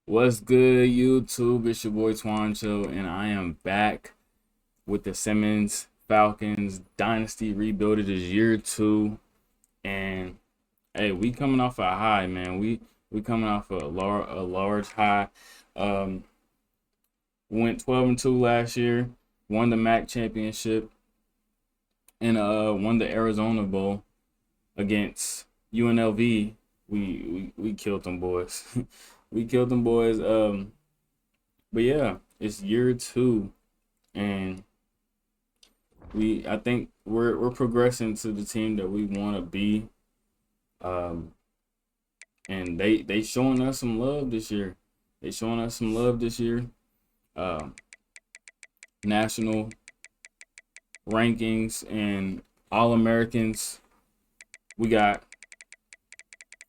What's good, YouTube? It's your boy Twancho, and I am back with the Simmons Falcons Dynasty rebuild. It is year two, and hey, we coming off a high, man. We coming off a large high. Um, went 12-2 last year, won the MAC championship, and won the Arizona Bowl against UNLV. We killed them boys. We killed them boys. But yeah, it's year two, and I think we're progressing to the team that we want to be. Um, and they showing us some love this year. They showing us some love this year. Um, National rankings and All Americans. We got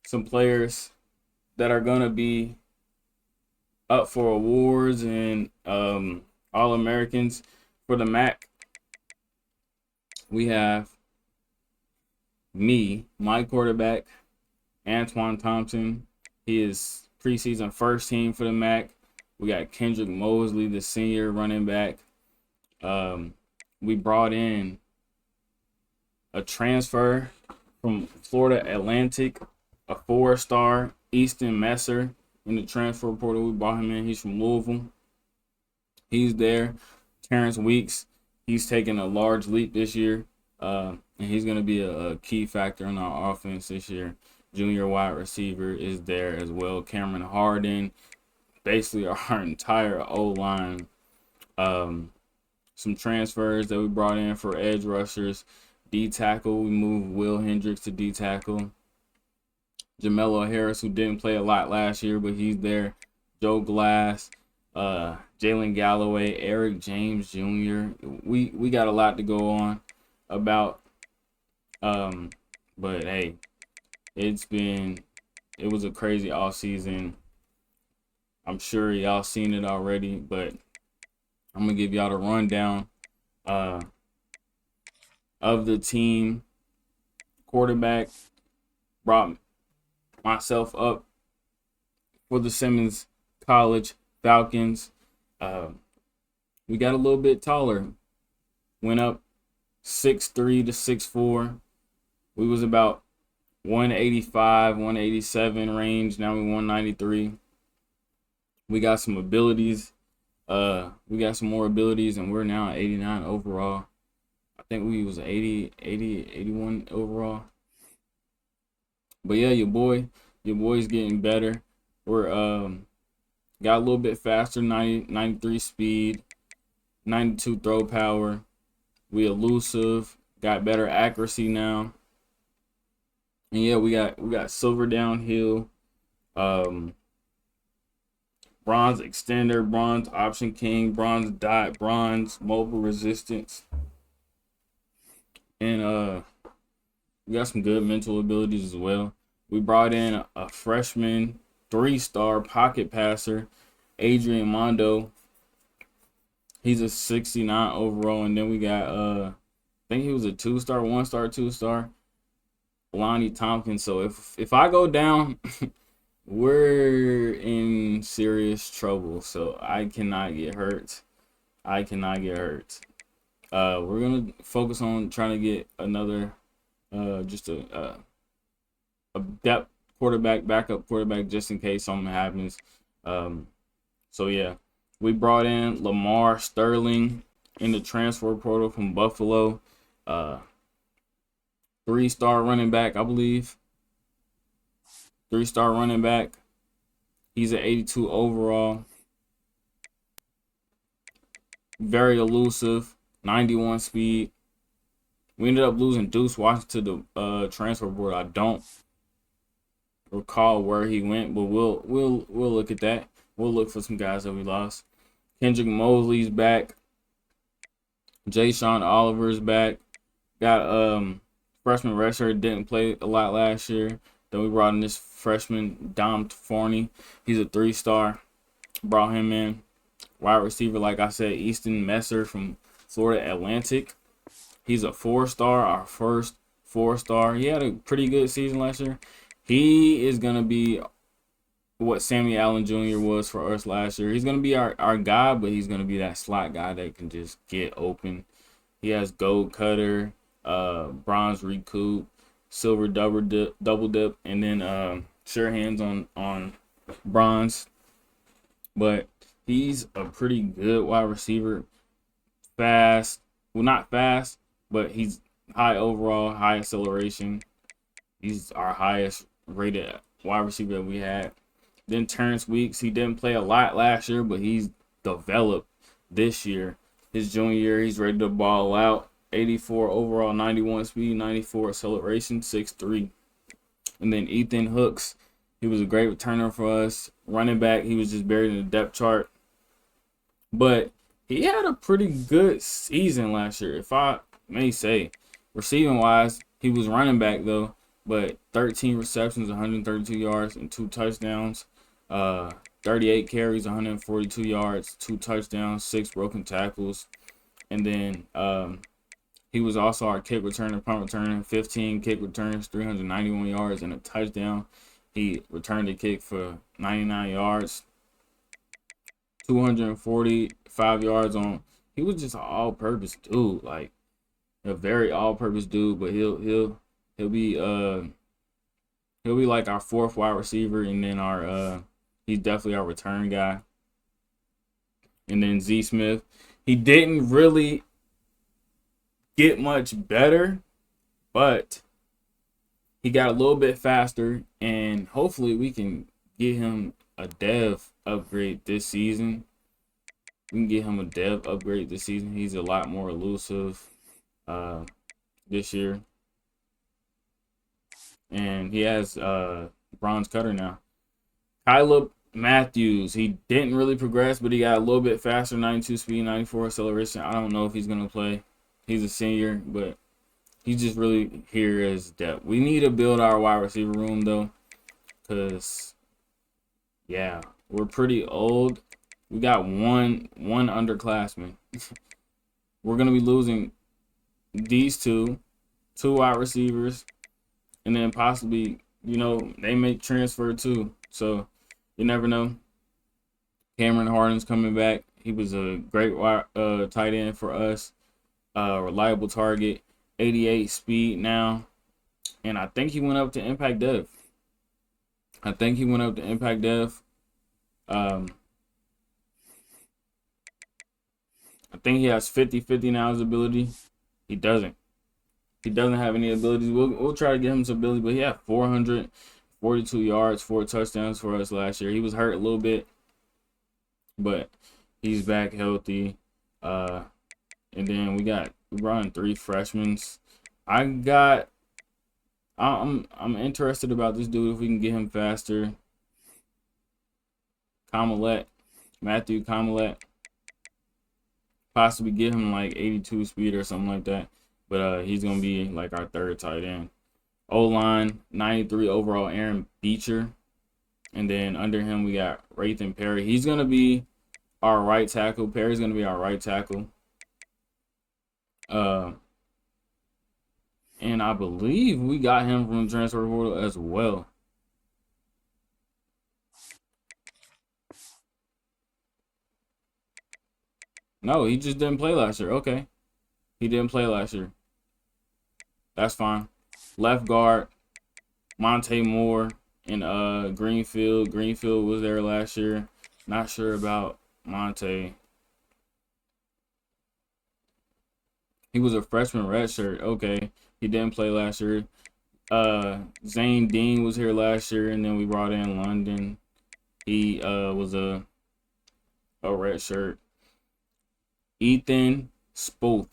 some players that are gonna be up for awards and All Americans for the MAC. We have my quarterback, Antoine Thompson. He is preseason first team for the MAC. We got Kendrick Mosley, the senior running back. We brought in a transfer from Florida Atlantic, a 4-star, Easton Messer, in the transfer portal. We brought him in. He's from Louisville. He's there. Terrence Weeks, he's taking a large leap this year. And he's going to be a key factor in our offense this year. Junior wide receiver is there as well. Cameron Harden, basically our entire O-line. Some transfers that we brought in for edge rushers. D-tackle, we moved Will Hendricks to D-tackle. Jamelo Harris, who didn't play a lot last year, but he's there. Joe Glass, Jalen Galloway, Eric James Jr. We got a lot to go on about. But hey, it was a crazy off season. I'm sure y'all seen it already, but I'm gonna give y'all the rundown of the team. Quarterback brought myself up for the Simmons College Falcons. We got a little bit taller. Went up 6'3" to 6'4". We was about 185, 187 range. Now we 193. We got some abilities. We got some more abilities, and we're now at 89 overall. I think we was 80, 81 overall. But yeah, your boy's getting better. We're got a little bit faster, 93 speed, 92 throw power. We elusive, got better accuracy now. And yeah, we got silver downhill, bronze extender, bronze option king, bronze dot, bronze mobile resistance. And we got some good mental abilities as well. We brought in a freshman 3-star pocket passer, Adrian Mondo. He's a 69 overall. And then we got I think he was a 2-star, 1-star, 2-star, Lonnie Tompkins. So if I go down, we're in serious trouble. So I cannot get hurt. We're gonna focus on trying to get another just a depth quarterback, backup quarterback, just in case something happens. So yeah, we brought in Lamar Sterling in the transfer portal from Buffalo. 3-star running back, I believe. 3-star running back. He's an 82 overall. Very elusive, 91 speed. We ended up losing Deuce Washington to the transfer board. I don't recall where he went, but we'll look at that. We'll look for some guys that we lost. Kendrick Mosley's back. Jay-Sean Oliver's back. Got freshman redshirt, didn't play a lot last year. Then we brought in this freshman Dom Forney. He's a 3-star. Brought him in. Wide receiver, like I said, Easton Messer from Florida Atlantic. He's a 4-star, our first 4-star. He had a pretty good season last year. He is going to be what Sammy Allen Jr. was for us last year. He's going to be our guy, but he's going to be that slot guy that can just get open. He has gold cutter, bronze recoup, silver double dip, and then sure hands on bronze. But he's a pretty good wide receiver. Fast, well, not fast, but he's high overall, high acceleration. He's our highest rated wide receiver that we had. Then Terrence Weeks, he didn't play a lot last year, but he's developed this year. His junior year, he's ready to ball out. 84 overall, 91 speed, 94 acceleration, 6'3". And then Ethan Hooks, he was a great returner for us. Running back, he was just buried in the depth chart. But he had a pretty good season last year, if I may say. Receiving-wise, he was running back, though. But 13 receptions, 132 yards, and 2 touchdowns. 38 carries, 142 yards, 2 touchdowns, 6 broken tackles. And then he was also our kick returner, punt returner, 15 kick returns, 391 yards, and a touchdown. He returned a kick for 99 yards, 245 yards on. He was just an all-purpose dude, like a very all-purpose dude. But he'll be like our 4th wide receiver, and then he's definitely our return guy. And then Z Smith, he didn't really get much better, but he got a little bit faster, and hopefully we can get him a dev upgrade this season. We can get him a dev upgrade this season. He's a lot more elusive this year. And he has bronze cutter now. Caleb Matthews, he didn't really progress, but he got a little bit faster, 92 speed, 94 acceleration. I don't know if he's going to play. He's a senior, but he's just really here as depth. We need to build our wide receiver room, though, because, yeah, we're pretty old. We got one underclassman. We're going to be losing these two wide receivers, and then possibly, they may transfer too. So you never know. Cameron Harden's coming back. He was a great tight end for us. Reliable target. 88 speed now. And I think he went up to Impact Dev. I think he has 50-50 now as ability. He doesn't. He doesn't have any abilities. We'll try to get him some ability, but he had 442 yards, 4 touchdowns for us last year. He was hurt a little bit, but he's back healthy. And then we brought in 3 freshmen. I'm interested about this dude if we can get him faster. Matthew Kamalette. Possibly get him like 82 speed or something like that. But he's going to be like our 3rd tight end. O-line, 93 overall, Aaron Beecher. And then under him, we got Rathan Perry. He's going to be our right tackle. Perry's going to be our right tackle. And I believe we got him from the transfer portal as well. No, he just didn't play last year. Okay. He didn't play last year. That's fine. Left guard, Monte Moore and Greenfield. Greenfield was there last year. Not sure about Monte. He was a freshman redshirt. Okay. He didn't play last year. Zane Dean was here last year, and then we brought in London. He was a redshirt. Ethan Spoth.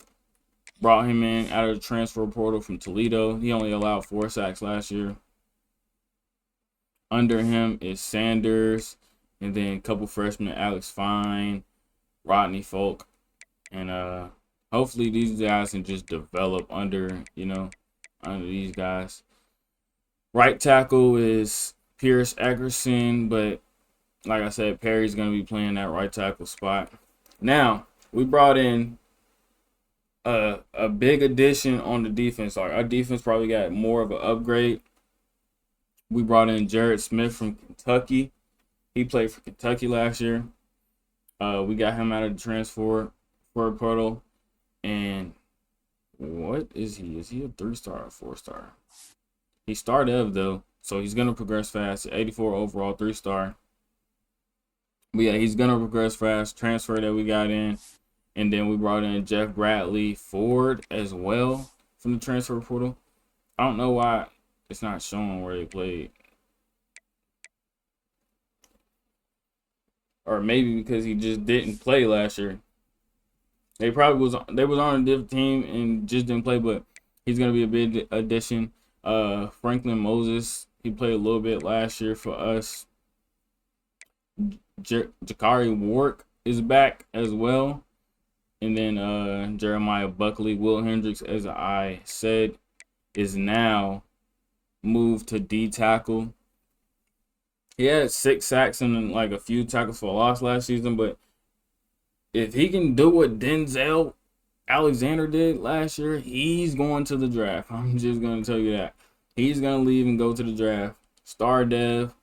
Brought him in out of the transfer portal from Toledo. He only allowed 4 sacks last year. Under him is Sanders, and then a couple freshmen, Alex Fine, Rodney Folk, and hopefully these guys can just develop under these guys. Right tackle is Pierce Eckerson, but like I said, Perry's going to be playing that right tackle spot. Now, we brought in a big addition on the defense. Like, our defense probably got more of an upgrade. We brought in Jared Smith from Kentucky. He played for Kentucky last year. We got him out of the transfer portal. And what is he? Is he a 3-star or 4-star? He started though, so he's gonna progress fast. 84 overall, 3-star. But yeah, he's gonna progress fast. Transfer that we got in, and then we brought in Jeff Bradley Ford as well from the transfer portal. I don't know why it's not showing where they played, or maybe because he just didn't play last year. They was on a different team and just didn't play, but he's gonna be a big addition. Franklin Moses, he played a little bit last year for us. Jakari Wark is back as well. And then Jeremiah Buckley, Will Hendricks, as I said, is now moved to D tackle. He had 6 sacks and like a few tackles for loss last season, but if he can do what Denzel Alexander did last year, he's going to the draft. I'm just going to tell you that. He's going to leave and go to the draft. Star Dev.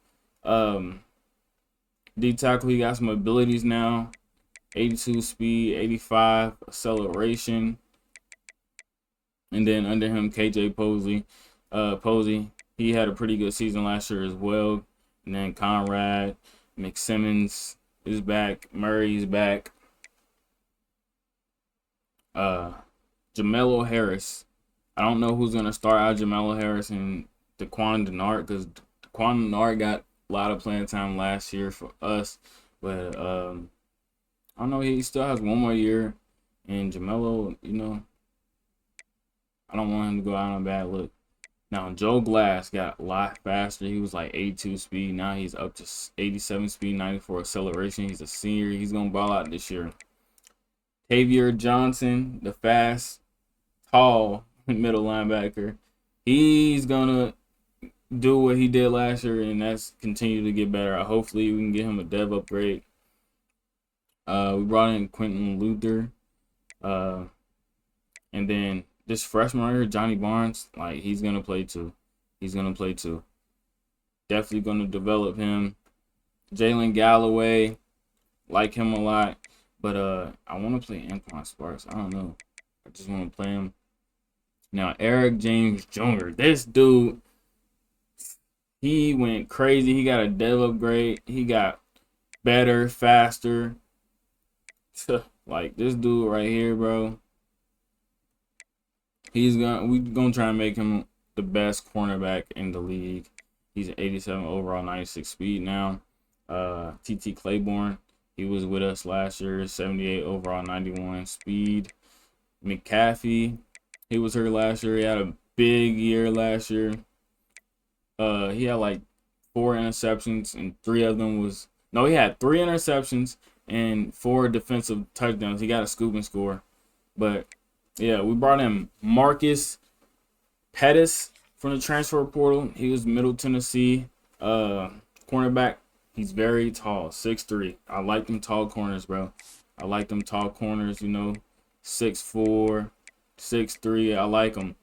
D tackle, he got some abilities now. 82 speed, 85 acceleration. And then under him, KJ Posey. He had a pretty good season last year as well. And then Conrad McSimmons is back. Murray's back. Jamelo Harris. I don't know who's gonna start out Jamelo Harris and Daquan Denard, because Daquan Denard got a lot of playing time last year for us, but I don't know. He still has 1 more year, and Jamelo, you know, I don't want him to go out on a bad look. Now Joe Glass got a lot faster. He was like 82 speed. Now he's up to 87 speed, 94 acceleration. He's a senior. He's gonna ball out this year. Tavier Johnson, the fast, tall middle linebacker, he's gonna do what he did last year, and that's continue to get better. Hopefully we can get him a dev upgrade. We brought in Quentin Luther, and then this freshman right here, Johnny Barnes, like he's gonna play too. Definitely gonna develop him. Jalen Galloway, like him a lot, but I want to play Anquan Sparks. I don't know. I just want to play him. Now Eric James Jr. This dude, he went crazy. He got a dev upgrade. He got better, faster. Like this dude right here, bro. We gonna try and make him the best cornerback in the league. He's 87 overall, 96 speed now. TT Claiborne, he was with us last year, 78 overall, 91 speed. McAfee, he was here last year. He had a big year last year. He had like 4 interceptions, and 3 of them was he had 3 interceptions and 4 defensive touchdowns. He got a scoop and score. But yeah, we brought in Marcus Pettis from the transfer portal. He was Middle Tennessee cornerback. He's very tall, 6'3". I like them tall corners, bro. I like them tall corners, you know, 6'4", 6'3". I like them.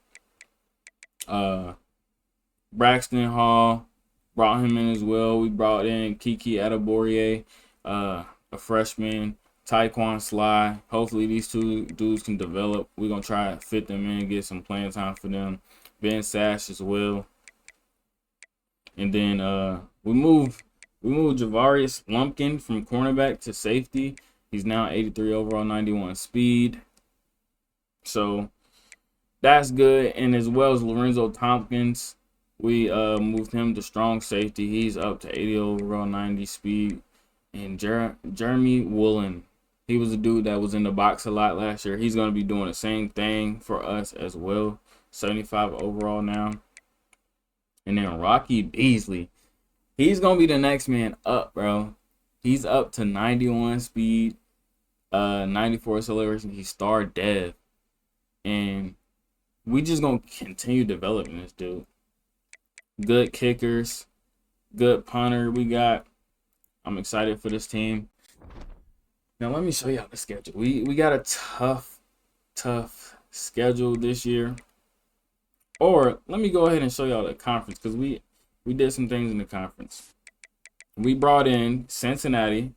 Braxton Hall, brought him in as well. We brought in Kiki Adeborier, a freshman. Taekwon Sly. Hopefully these 2 dudes can develop. We're going to try to fit them in, get some playing time for them. Ben Sash as well. And then we moved Javarius Lumpkin from cornerback to safety. He's now 83 overall, 91 speed. So that's good. And as well as Lorenzo Tompkins, we moved him to strong safety. He's up to 80 overall, 90 speed. And Jeremy Woolen, he was a dude that was in the box a lot last year. He's going to be doing the same thing for us as well. 75 overall now. And then Rocky Beasley, he's going to be the next man up, bro. He's up to 91 speed, 94 acceleration. He's star dev. And we just going to continue developing this dude. Good kickers, good punter we got. I'm excited for this team. Now let me show y'all the schedule. We got a tough schedule this year. Or let me go ahead and show y'all the conference, because we did some things in the conference. we brought in Cincinnati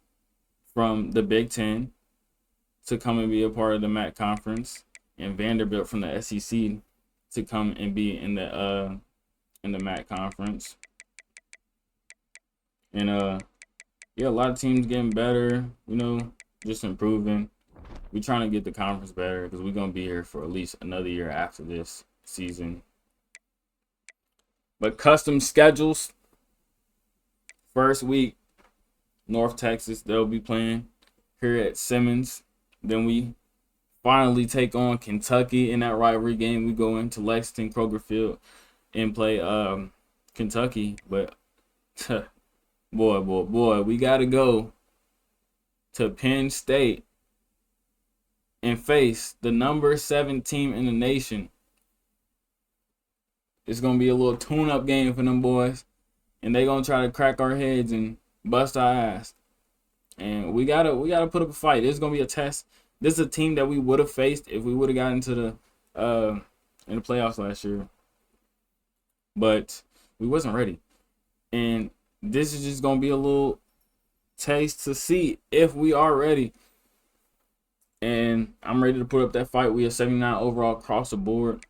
from the Big Ten to come and be a part of the MAC conference, and Vanderbilt from the SEC to come and be in the MAC conference. And yeah, a lot of teams getting better, you know, just improving. We're trying to get the conference better because we're gonna be here for at least another year after this season. But custom schedules. First week, North Texas, they'll be playing here at Simmons. Then we finally take on Kentucky in that rivalry game. We go into Lexington Kroger Field and play Kentucky. But boy, we gotta go to Penn State and face the number 7 team in the nation. It's gonna be a little tune-up game for them boys, and they gonna try to crack our heads and bust our ass. And we gotta put up a fight. This is gonna be a test. This is a team that we would have faced if we would have gotten to the in the playoffs last year, but we wasn't ready. And this is just gonna be a little taste to see if we are ready. And I'm ready to put up that fight. We are 79 overall across the board.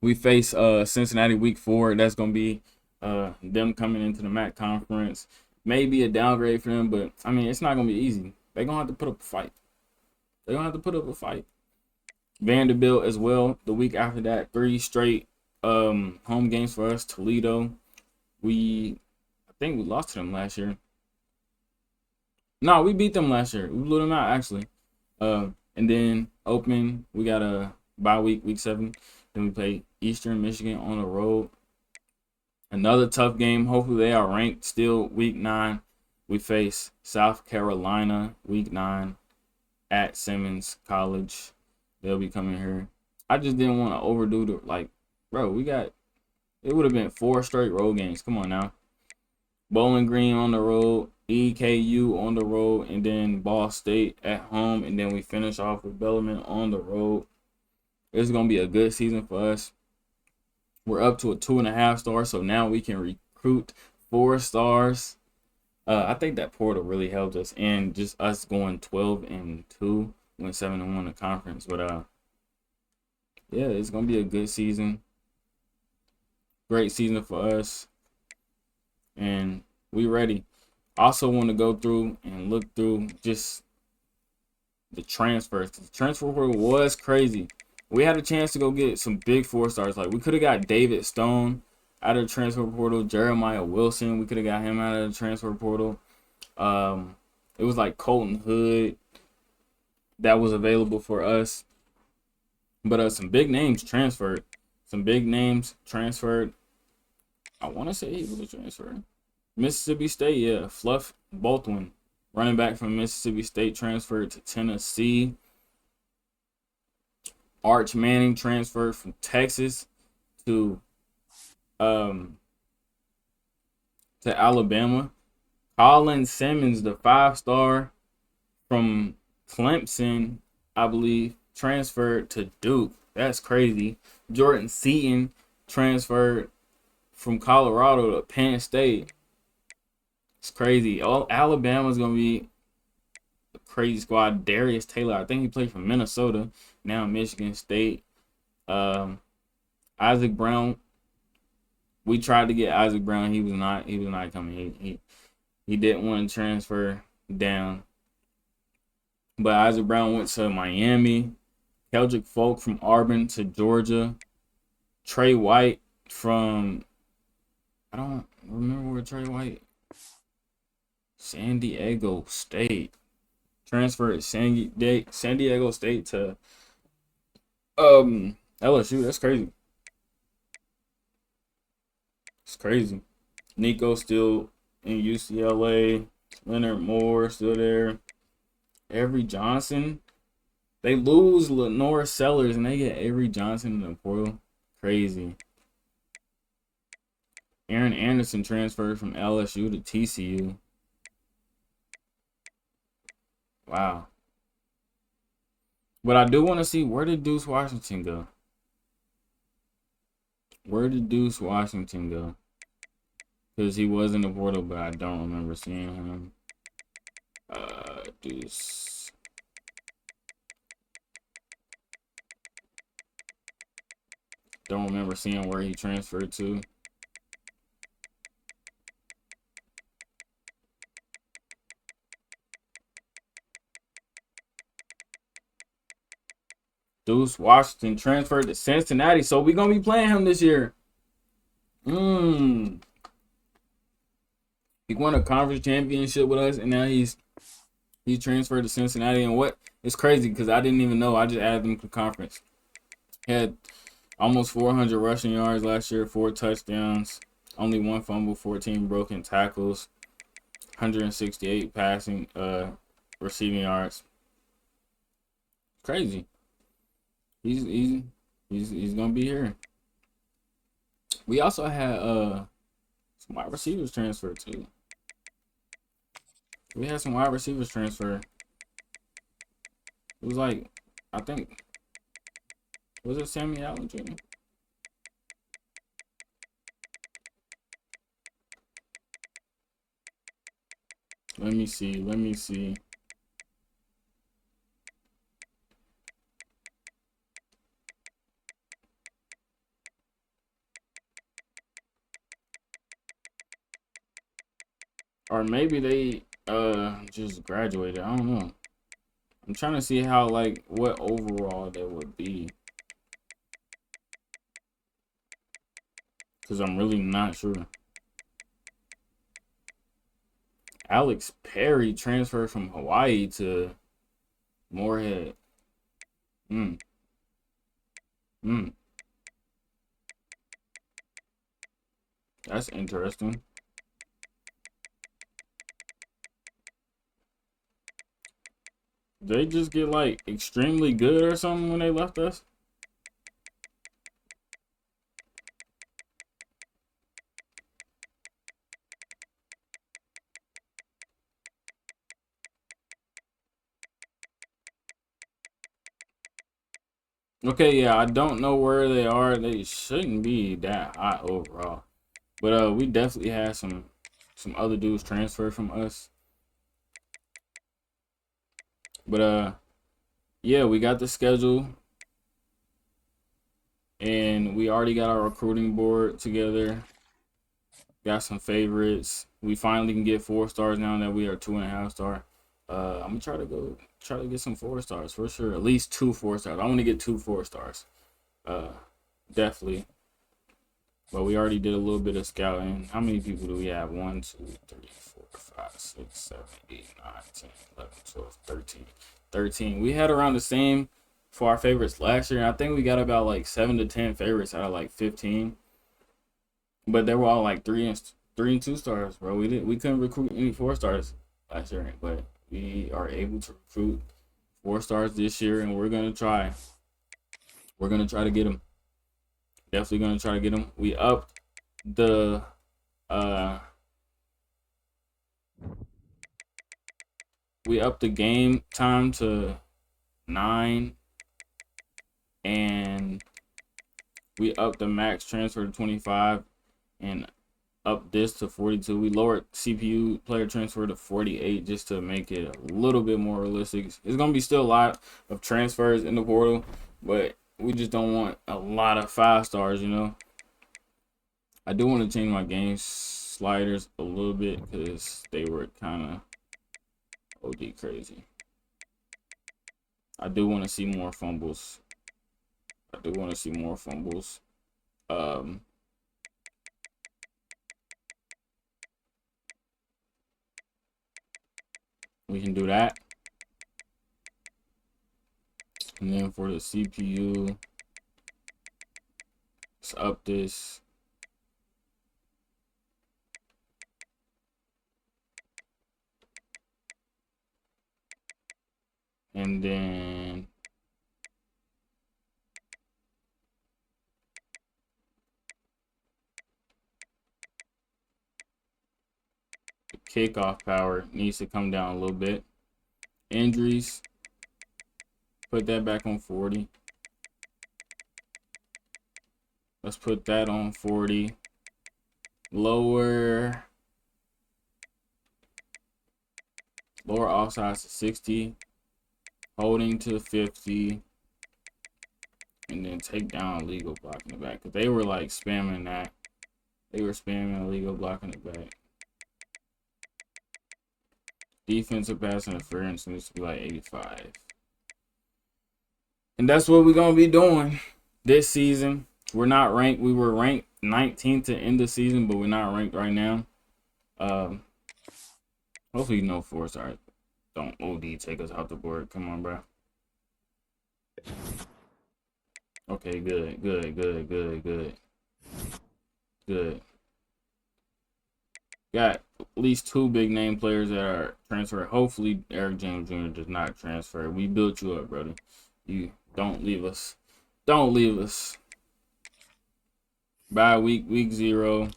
We face Cincinnati week 4. That's gonna be them coming into the MAC conference. Maybe a downgrade for them, but I mean it's not gonna be easy. They're gonna have to put up a fight. Vanderbilt as well. The week after that, 3 straight home games for us. Toledo. I think we lost to them last year. No, we beat them last year. We blew them out actually. And then open, we got a bye week 7. Then we play Eastern Michigan on the road. Another tough game. Hopefully they are ranked still. Week 9, we face South Carolina. Week 9 at Simmons College. They'll be coming here. I just didn't want to overdo the bro. It would have been 4 straight road games. Come on now. Bowling Green on the road, EKU on the road, and then Ball State at home, and then we finish off with Bellarmine on the road. It's gonna be a good season for us. We're up to a 2.5 star, so now we can recruit 4 stars. I think that portal really helped us, and just us going 12-2, went 7-1 in the conference. But yeah, it's gonna be a good season. Great season for us, and we ready. Also want to go through and look through just the transfers. The transfer portal was crazy. We had a chance to go get some big 4 stars. Like we could have got David Stone out of the transfer portal, Jeremiah Wilson. We could have got him out of the transfer portal. It was like Colton Hood that was available for us. But some big names transferred. I want to say he was a transfer. Mississippi State, yeah. Fluff Boltwin, running back from Mississippi State, transferred to Tennessee. Arch Manning transferred from Texas to Alabama. Colin Simmons, the 5-star from Clemson, I believe, transferred to Duke. That's crazy. Jordan Seaton transferred from Colorado to Penn State. It's crazy. Alabama's going to be a crazy squad. Darius Taylor, I think he played for Minnesota, now Michigan State. Isaac Brown, we tried to get Isaac Brown. He was not coming. He didn't want to transfer down. But Isaac Brown went to Miami. Keldrick Folk from Auburn to Georgia. Trey White from, I don't remember where Trey White. San Diego State. Transferred San Diego State to LSU. That's crazy. It's crazy. Nico still in UCLA. Leonard Moore still there. Avery Johnson. They lose Lenore Sellers and they get Avery Johnson in the portal. Crazy. Aaron Anderson transferred from LSU to TCU. Wow. But I do want to see, where did Deuce Washington go? because he was in the portal, but I don't remember seeing him. Deuce. Don't remember seeing where he transferred to. Deuce Washington transferred to Cincinnati, so we're gonna be playing him this year. He won a conference championship with us, and now he transferred to Cincinnati. And what it's crazy because I didn't even know. I just added him to conference. He had almost 400 rushing yards last year, 4 touchdowns, only 1 fumble, 14 broken tackles, 168 passing receiving yards. Crazy. He's gonna be here. We also had some wide receivers transfer too. We had some wide receivers transfer. It was like, I think, was it Sammy Allen Jr.? Let me see. Or maybe they just graduated. I don't know. I'm trying to see how, like, what overall they would be. Because I'm really not sure. Alex Perry transferred from Hawaii to Moorhead. That's interesting. They just get like extremely good or something when they left us. Okay, yeah, I don't know where they are. They shouldn't be that high overall. But we definitely had some other dudes transfer from us. But yeah, we got the schedule. And we already got our recruiting board together. Got some favorites. We finally can get 4 stars now that we are 2.5 star. I'm gonna try to get some 4 stars for sure. At least 2 4 stars. I want to get 2 4 stars. Definitely. But we already did a little bit of scouting. How many people do we have? 1, 2, 3, 4, 5, 6, 7, 8, 9, 10, 11, 12, 13. 13. We had around the same for our favorites last year. I think we got about like 7 to 10 favorites out of like 15. But they were all like 3 and 2 stars, bro. We couldn't recruit any 4 stars last year, but we are able to recruit 4 stars this year, and we're gonna try. We're gonna try to get them. Definitely gonna try to get them. We upped the game time to 9, and we upped the max transfer to 25, and up this to 42. We lowered CPU player transfer to 48 just to make it a little bit more realistic. It's gonna be still a lot of transfers in the portal, but we just don't want a lot of 5 stars, you know. I do want to change my game sliders a little bit because they were kind of OD crazy. I do want to see more fumbles. We can do that. And then for the CPU, let's up this. And then the kickoff power needs to come down a little bit. Injuries, put that back on 40. Let's put that on 40. lower offsides to 60, holding to 50, and then take down illegal block in the back. Because they were like spamming that. They were spamming illegal block in the back. Defensive pass interference needs to be like 85. And that's what we're going to be doing this season. We're not ranked. We were ranked 19th to end the season, but we're not ranked right now. Hopefully no 4-star don't OD take us out the board. Come on, bro. Okay, good. Got at least 2 big name players that are transferred. Hopefully Eric James Jr. does not transfer. We built you up, brother. You don't leave us. Don't leave us. Bye week 0.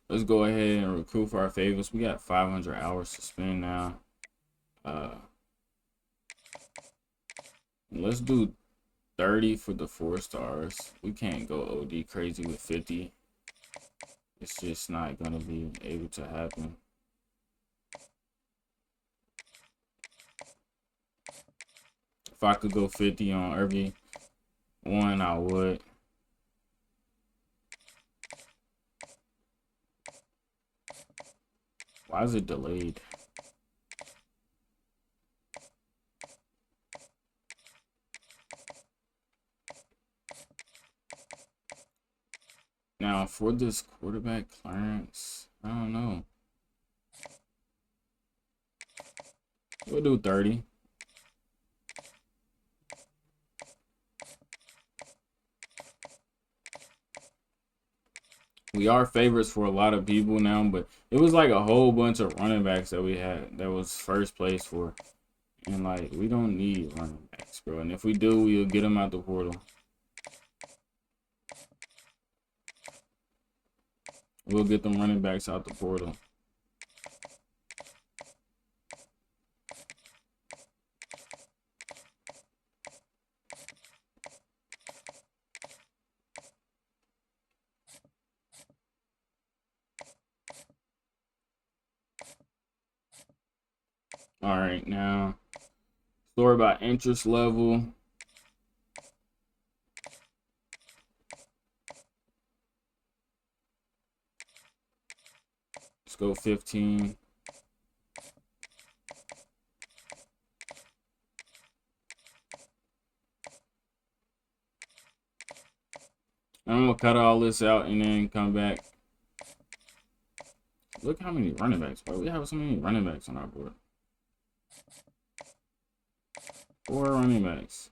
Let's go ahead and recruit for our favorites. We got 500 hours to spend now. Let's do 30 for the 4-stars. We can't go OD crazy with 50. It's just not gonna be able to happen. If I could go 50 on every one, I would. Why is it delayed? Now, for this quarterback clearance, I don't know. We'll do 30. We are favorites for a lot of people now, but it was like a whole bunch of running backs that we had that was first place for. And, like, we don't need running backs, bro. And if we do, we'll get them out the portal. We'll get them running backs out the portal. All right, now, story about interest level. Let's go 15. I'm gonna cut all this out and then come back. Look how many running backs, bro. We have so many running backs on our board. 4 running backs.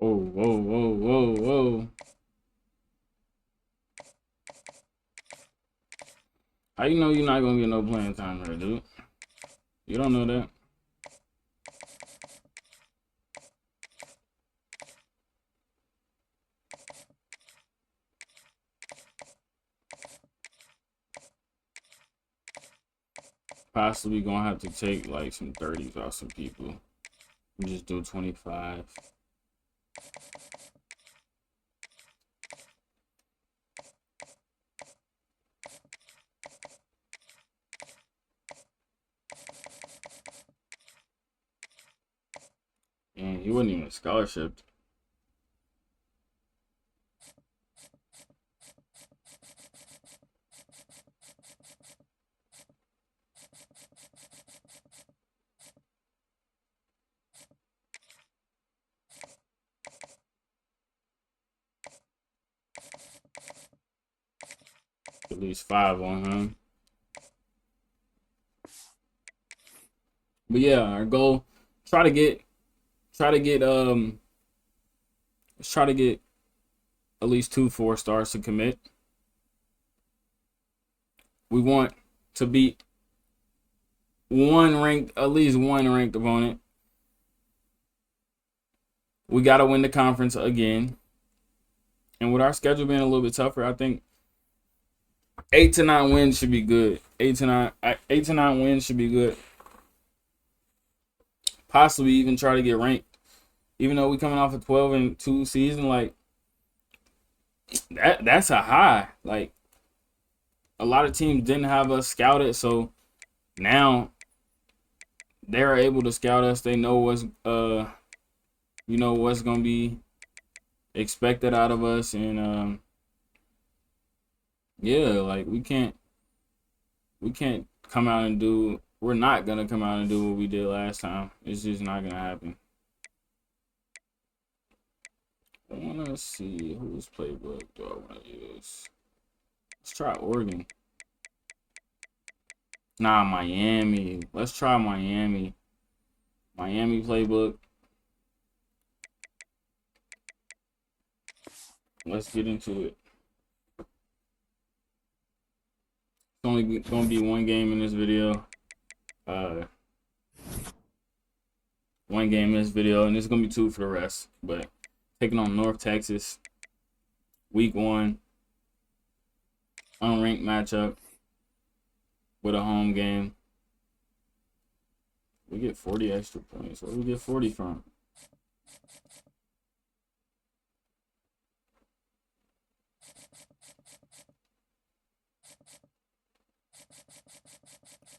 Whoa. How you know you're not gonna get no playing time here, dude? You don't know that. Possibly gonna have to take like some 30s off some people. Just do 25. And he wasn't even a scholarship. At least 5 on him. But yeah, our goal, try to get at least 2 4-stars to commit. We want to beat at least one ranked opponent. We got to win the conference again. And with our schedule being a little bit tougher, I think 8 to 9 wins should be good. 8 to 9 wins should be good. Possibly even try to get ranked. Even though we coming off a 12-2 season, like that's a high. Like a lot of teams didn't have us scouted, so now they're able to scout us. They know what's what's gonna be expected out of us, and yeah, like we can't come out and do. We're not gonna come out and do what we did last time. It's just not gonna happen. I wanna see whose playbook do I wanna use. Let's try Oregon. Nah, Miami. Let's try Miami. Miami playbook. Let's get into it. It's only gonna be one game in this video. One game in this video, and it's gonna be 2 for the rest. But taking on North Texas, week 1, unranked matchup with a home game. We get 40 extra points. Where do we get 40 from?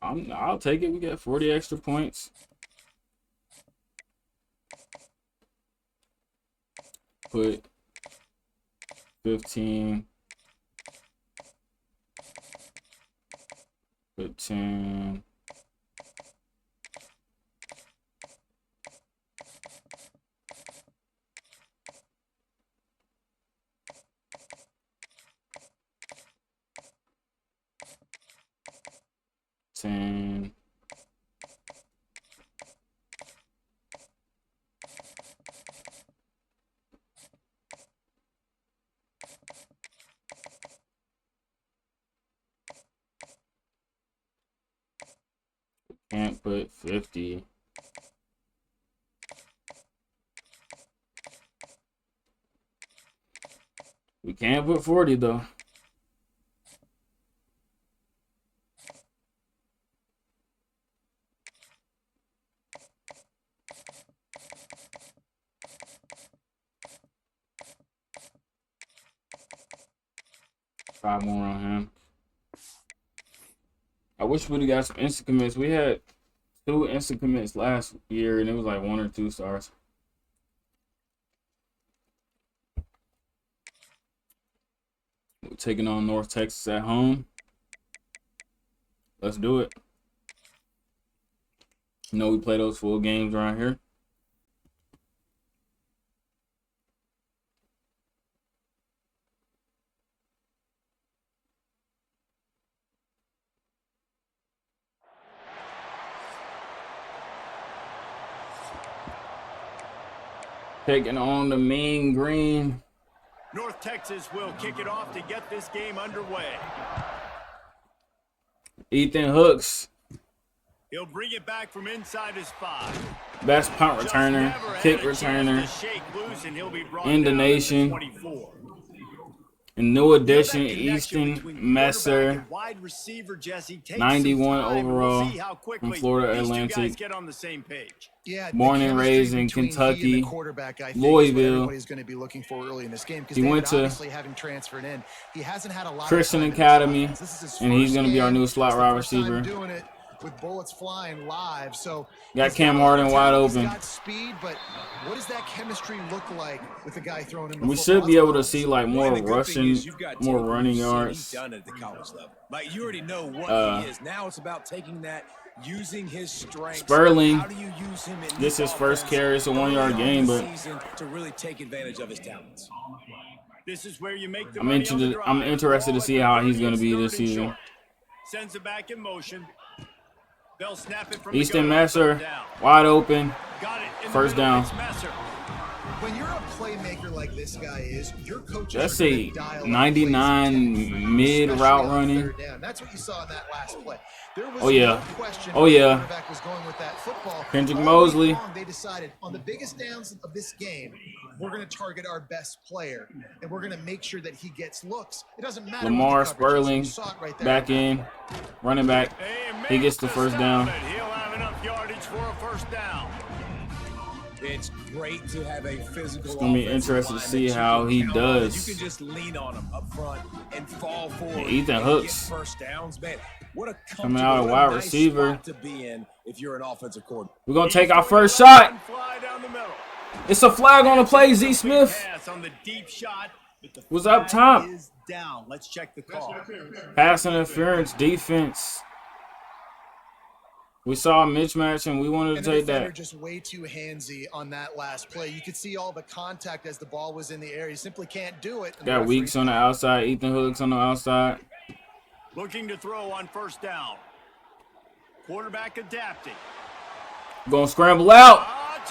I'll take it. We get 40 extra points. Put 15. Put 10. Can't put 50. We can't put 40 though. Five more on him. I wish we'd have got some instant commits. We had 2 instant commits last year, and it was like 1 or 2 stars. We're taking on North Texas at home. Let's do it. You know we play those full games around here. Taking on the Mean Green. North Texas will kick it off to get this game underway. Ethan Hooks. He'll bring it back from inside his 5. Best punt returner, kick returner in the nation. And new addition, Easton Messer, 91 overall from Florida Atlantic. Born and raised in Kentucky, Louisville. He went to Christian Academy, and he's going to be our new slot wide receiver. With bullets flying live, so got Cam Harden wide open. Got speed, but what does that chemistry look like with the guy throwing in the We should be able to see like more rushing, more running yards. Done at the college level. Like you already know what he is. Now it's about taking that, using his strengths. Sperling. How do you use him in this is first carry. It's a 1-yard gain, but to really take advantage of his talents. This is where you make the I'm interested to see how he's going to be this season. Sends it back in motion. They'll snap it from Easton Messer, wide open. Got it. First down. When you're a playmaker like this guy is, your coaches That's are a gonna dial up 99 plays, mid especially route on running. third down. That's what you saw in that last play. There was Oh, yeah. no question Oh, where the yeah. quarterback was going with that football. Kendrick All Mosley. week long, they decided on the biggest downs of this game, we're going to target our best player, and we're going to make sure that he gets looks. It doesn't matter. Lamar what the coverage is. Sperling You saw it right there. back in, running back. He gets the first down. He'll have enough yardage for a first down. It's great to have a physical. It's gonna be interesting to see how he does. You can just lean on him up front and fall forward. And Ethan and Hooks get first downs, man. What a coming out of what a wide nice receiver. spot to be in if you're an offensive coordinator. We're gonna take our first shot. Fly down the middle. It's a flag on the play. Z Smith Pass on the deep shot. But the was up flag top. is down. Let's check the call. Pass interference defense. We saw a mismatch and we wanted to And the take defender that. just way too handsy on that last play. You could see all the contact as the ball was in the air. You simply can't do it. And the Got referee- Weeks on the outside. Ethan Hooks on the outside. Looking to throw on first down. Quarterback adapting. Gonna scramble out.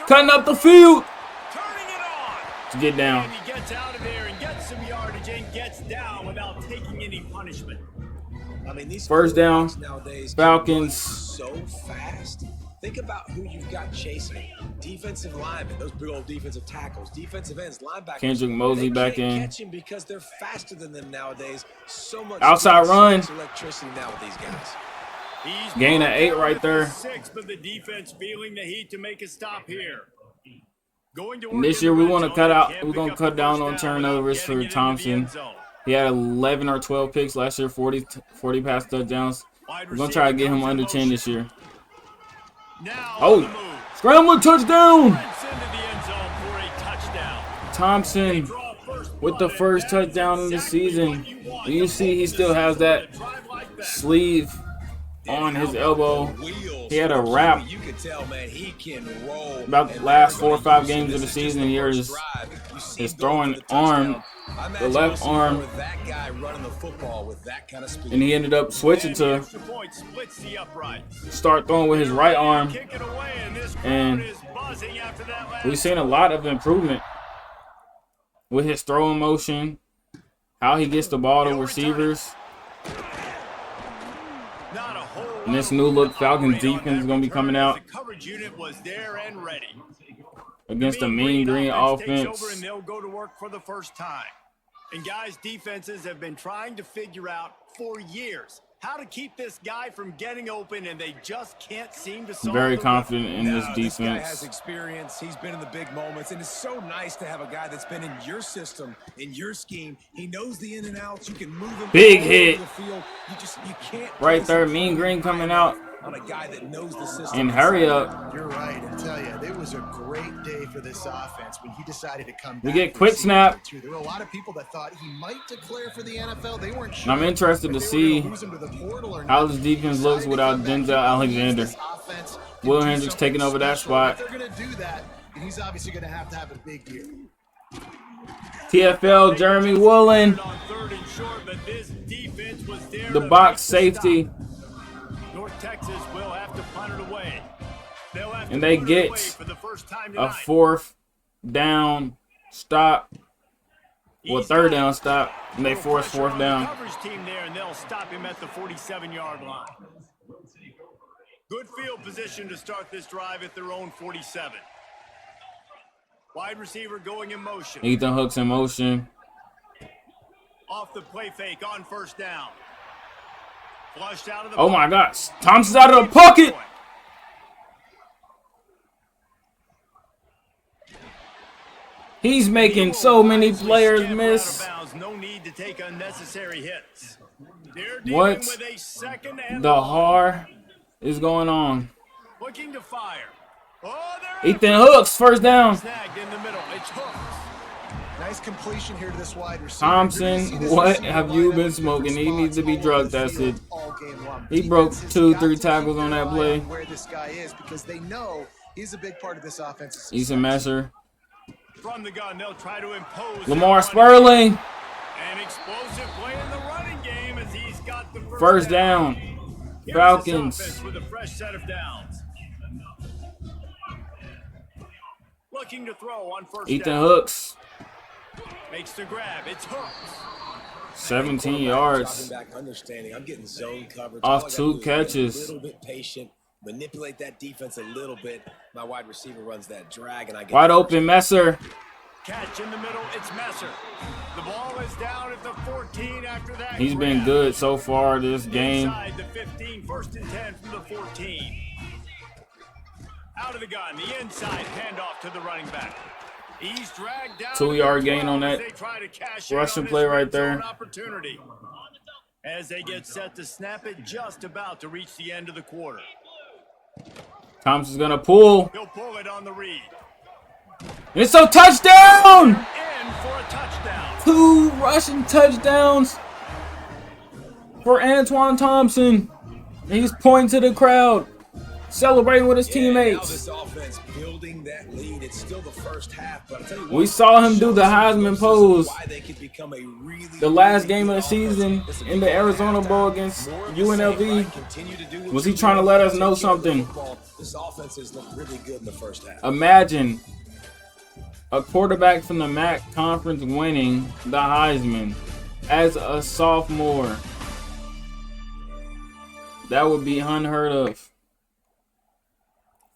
Cutting up the field Turning it on. to get down. And he gets out of there and gets some yardage and gets down without taking any punishment. I mean, these First down, quarterbacks nowadays Falcons. so fast. Think about who you've got chasing. Defensive linemen, those big old defensive tackles, defensive ends, linebackers. Kendrick Mosley they back can't in. catch him because they're faster than them nowadays. So much Outside speed, so run. much electricity now with these guys. He's Gain of brought 8 down right at the there. 6, but the defense feeling the heat to make a stop here. Going to And this work year in we the want to red cut zone. out. Can't We're pick gonna up cut the down first on down turnovers without for getting it into the Thompson. end zone. He had 11 or 12 picks last year. 40 pass touchdowns. Wide We're gonna try to get him receiver under comes 10 in this year. Now Oh. on the move. Scrambling touchdown. Gets into the end zone for a touchdown. Thompson Draw first with the blood, first and that is touchdown of the exactly season. what you want. And you see he still has that Drive like that. sleeve on his elbow. Wheels He had a for wrap Jimmy. You can tell, man, he can roll. about the And last 4 or everybody 5 using games of the this is just season. Here first is drive. You see his him going throwing for the touchdown. arm, I the imagine left we'll see more arm, of that guy running the football with that kind of speed. and he ended up switching And the to extra point splits the uprights. start throwing with his right arm. Kick it away, and this crowd And is buzzing after that last we've seen a lot of improvement with his throwing motion, how he gets the ball to receivers. Not a whole And this lot new of look room to Falcons operate on defense is that gonna be return coming as out the coverage unit was there and ready. against the mean green takes over and offense. they'll go to work for the first time. And guys, defenses have been trying to figure out for years how to keep this guy from getting open, and they just can't seem to solve Very the confident in this This guy has defense. experience. He's been in the big moments, and it's so nice to have a guy that's been in your system, in your scheme. He knows the in and outs. You can move him Big all hit. over the field. You can't Right place there, him mean fully green coming behind out. on a guy that knows the system. And hurry up. You're right. I tell you, it was a great day for this offense when he decided to come back. We get for quick season snap. 2. There were a lot of people that thought he might declare for the NFL. They weren't And sure. I'm interested to if they were see gonna lose him to the portal or how not. this defense He looks decided to without come back. Denzel He Alexander. believes this offense can Will do Hendricks something taking over that special. spot. If they're going to do that, and he's obviously going to have a big year. TFL Jeremy Woolen, On third and short, but this defense was there the to box make the safety, stop. North Texas will have to punt it away. They'll have to and they put it away get for the first time a tonight. 4th down stop. Well, He's 3rd got down it. stop, and they Little force pressure 4th on the down. coverage team there, and they'll stop him at the 47-yard line. Good field position to start this drive at their own 47. Wide receiver going in motion. Ethan Hooks in motion. Off the play fake on first down. Flushed out of the Oh my box. gosh, Thompson's out of the pocket. He's making so many players miss. No need to take unnecessary hits. They're What dealing with a second and the long. har is going on? Looking to fire. Oh, there Ethan Hooks, first down. snagged in the middle. It's Hooks. Nice completion here to this wide receiver. Thompson, You're gonna see this what receiver have you line been up smoking? different He needs to be spots drug all over the tested. field all game long. He broke Defense has 2, got 3 to tackles keep on their that eye play. Where this guy is, because they know he's a big part of this offense. He's a messer. From the gun, they'll try to impose. Lamar their running Sperling, game. An explosive play in the running game as he's got the first down. Here's this Falcons. offense with a fresh set of downs. looking to throw on first Ethan down. Hooks. Makes the grab. It's Hooks. 17 yards. Back understanding. I'm getting zone coverage. Off All I gotta 2 do is catches. be a little bit patient, manipulate that defense a little bit. My wide receiver runs that drag, and I get Wide open, Messer. Catch in the middle. It's Messer. The ball is down at the 14 after that. He's been good so far this game. Inside the 15, 1st and 10 from the 14. Out of the gun, the inside handoff to the running back. He's dragged down. 2-yard gain on that rushing play right there. Opportunity. As they get set to snap it, just about to reach the end of the quarter. Thompson's gonna pull. He'll pull it on the read. It's a touchdown! In for a touchdown. 2 rushing touchdowns for Antoine Thompson. He's pointing to the crowd, celebrating with his Now teammates. this offense building that lead. It's still the first half, but I'll tell you what, We saw him do the Heisman pose why they could become a really, the last really game of the good season offense. Listen, in the Arizona Bowl against more of the same, UNLV. right? Continue to do what Was he you trying to do. let us know Take care of the something? football. This offense has looked really good in the first half. Imagine a quarterback from the MAC conference winning the Heisman as a sophomore. That would be unheard of.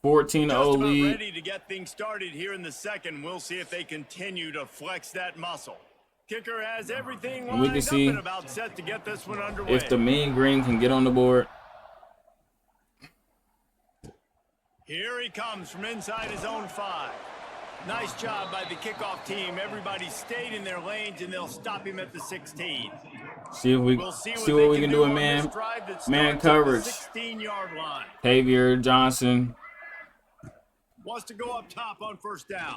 14-0 Just about lead. ready to get things started here in the second. We'll see if they continue to flex that muscle. Kicker has everything And we can lined up see and about set to get this one underway. if the Mean Green can get on the board. Here he comes from inside his own 5. Nice job by the kickoff team. Everybody stayed in their lanes, and they'll stop him at the 16. See if we We'll see what we can do in on man this drive that man starts at the coverage. 16-yard line. Xavier Johnson. Wants to go up top on first down.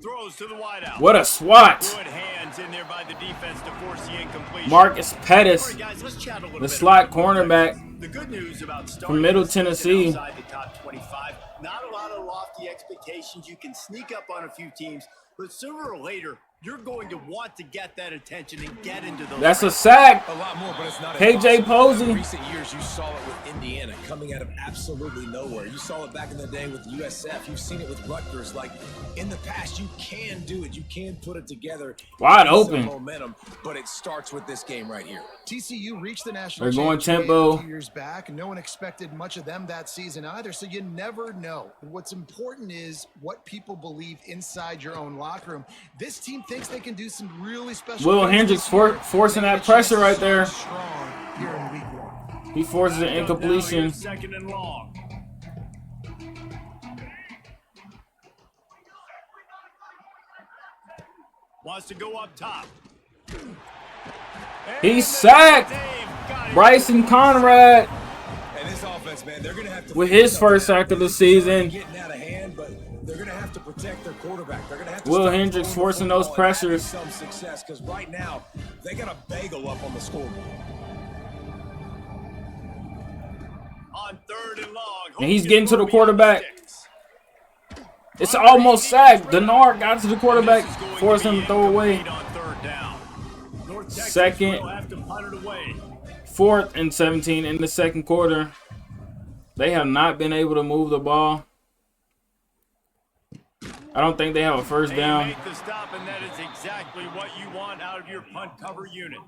Throws to the wideout. What a swat! Good hands in there by the defense to force the incompletion. Marcus All Pettis, right, guys, let's chat a little the bit slot about cornerback the good news about from Middle the season Tennessee. outside the top 25. Not a lot of lofty expectations. You can sneak up on a few teams, but sooner or later, you're going to want to get that attention and get into those. That's a sack. A lot more, but it's not KJ impossible. Posey. In recent years, you saw it with Indiana coming out of absolutely nowhere. You saw it back in the day with USF. You've seen it with Rutgers. Like, in the past, you can do it. You can put it together. Wide Some open. momentum, but it starts with this game right here. TCU reached the national They're going championship tempo. a few years back, and no one expected much of them that season either, so you never know. What's important is what people believe inside your own locker room. This team thinks they can do some really special Will things Hendricks this year. forcing They that get a pressure chance right to there. start strong here in week 1. He forces an Back up now here, incompletion. 2nd and long. Wants to go up top. He's sacked. Bryson Conrad And this offense, man, they're going to have to with figure his something first out. sack of the season. Getting out of hand, but they're going to have to protect their quarterback. They're going to have to Will start Hendricks throwing the forcing those football and having pressures. some success, because right now they got a bagel up on the scoreboard. On 3rd and long. And he's getting to the quarterback. It's almost sacked. Denard got to the quarterback, forced him to throw away. Second. 4th and 17 in the second quarter. They have not been able to move the ball. I don't think they have a first They down. make the stop, and that is exactly what you want out of your punt cover unit.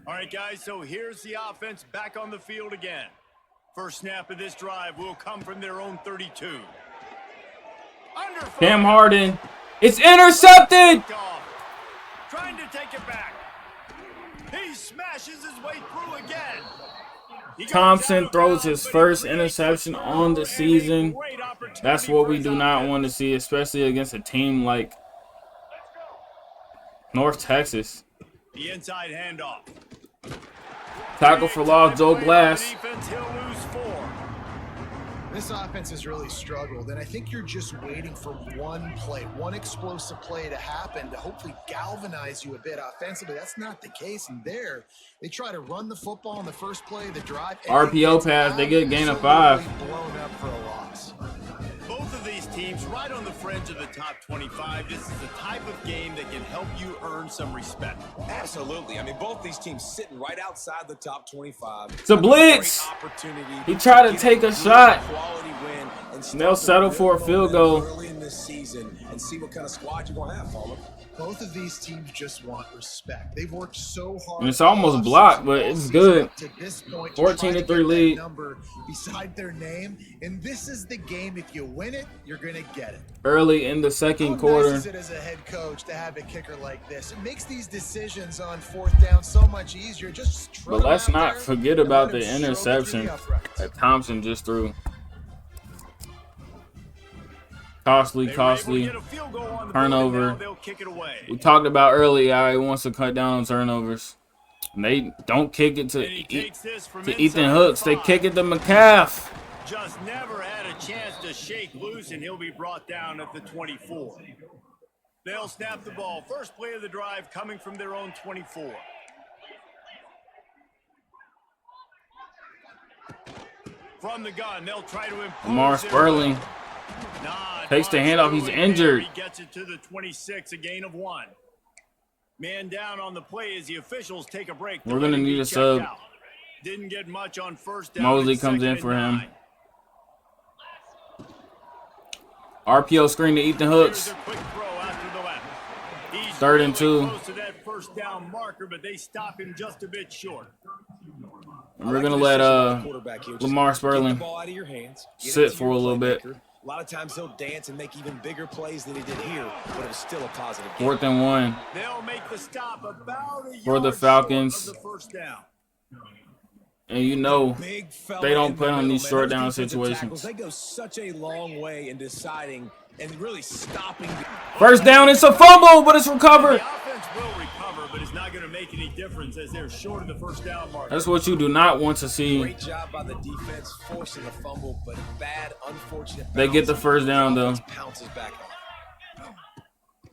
All right, guys, so here's the offense back on the field again. First snap of this drive will come from their own 32. Cam Harden. It's intercepted. Trying to take it back. He smashes his way through again. He goes Thompson out of throws bounds, his but he first breaks interception the on the throw, and a season. great opportunity That's what for we his do not offense. want to see, especially against a team like North Texas. The inside handoff. Tackle for loss, Joe Glass. Defense, he'll lose 4. This offense has really struggled, and I think you're just waiting for one play, one explosive play to happen to hopefully galvanize you a bit offensively. That's not the case, and there they try to run the football in the first play of the drive. RPO pass, they get a gain of 5. Blown up for a loss. Both of these teams right on the fringe of the top 25. This is the type of game that can help you earn some respect. Absolutely. I mean, both these teams sitting right outside the top 25. It's a blitz. Great opportunity He tried to get take a good shot. Quality win They'll settle for a field goal. Early in this season and see what kind of squad you're going to have, Palmer. Both of these teams just want respect. They've worked so hard. And it's almost blocked, but it's good. To this point, 14-3 lead. Number beside their name, and this is the game. If you win it, you're gonna get it. Early in the second How quarter. nice is it as a head coach to have a kicker like this? It makes these decisions on 4th down so much easier. Just But let's not forget about the interception that Thompson just threw. Costly turnover. We talked about earlier how he wants to cut down on turnovers. And they don't kick it to Ethan Hooks. They kick it to McCaff. Just never had a chance to shake loose, and he'll be brought down at the 24. They'll snap the ball. First play of the drive coming from their own 24. From the gun, they'll try to impose Lamar Sperling takes the handoff. He's injured. He gets it to the 26, a gain of 1. Man down on the play as the officials take a break. We're going to need a sub. Didn't get much on first down. Mosley comes in for him. RPO screen to Ethan Hooks. 3rd and 2. Close to that first down marker, but they stop him just a bit short. And we're going to let Lamar Sperling sit for a little bit. A lot of times he'll dance and make even bigger plays than he did here, but it was still a positive game. 4th and 1 They'll make the stop about a for the yard Falcons. short of the first down. And you know they don't play on these short down situations. They go such a long way in deciding and really stopping. First down, it's a fumble, but it's recovered. The offense will recover, but it's not going to make any difference as they're short of the first down mark. That's what you do not want to see. Great job by the defense forcing a fumble, but bad, unfortunate. They get the first down though. Pounces back on.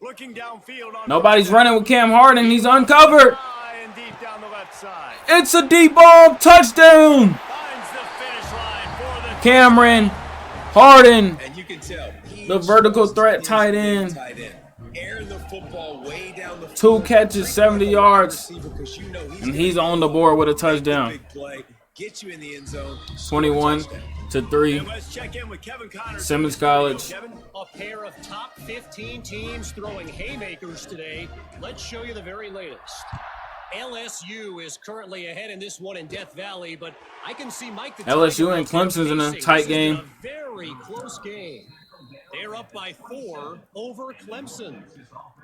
Looking downfield on Nobody's running with Cam Harden. He's uncovered. and deep down the left side. It's a deep ball touchdown. Finds the finish line for the Cameron Harden, And you can tell the vertical threat tight end. Air the football way down the 2 catches, 70 yards, and he's on the board with a touchdown. Get you in the end zone. 21-3. And let's check in with Kevin Connors. Simmons College. Kevin, A pair of top 15 teams throwing haymakers today. Let's show you the very latest. LSU is currently ahead in this one in Death Valley, but I can see Mike the LSU Tiger and Clemson's in a facing. tight This is game. a very close game. They're up by 4 over Clemson.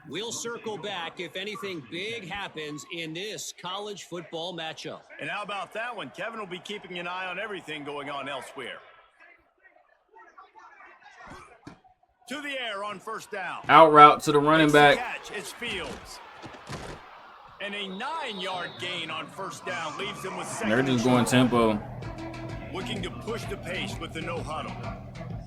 We'll circle back if anything big happens in this college football matchup. and how about that one? Kevin will be keeping an eye on everything going on elsewhere. To the air on first down. Out route to the running Makes the back. catch. It's Fields. And a 9-yard gain on first down leaves him with second. They're just and going short. tempo. Looking to push the pace with the no huddle.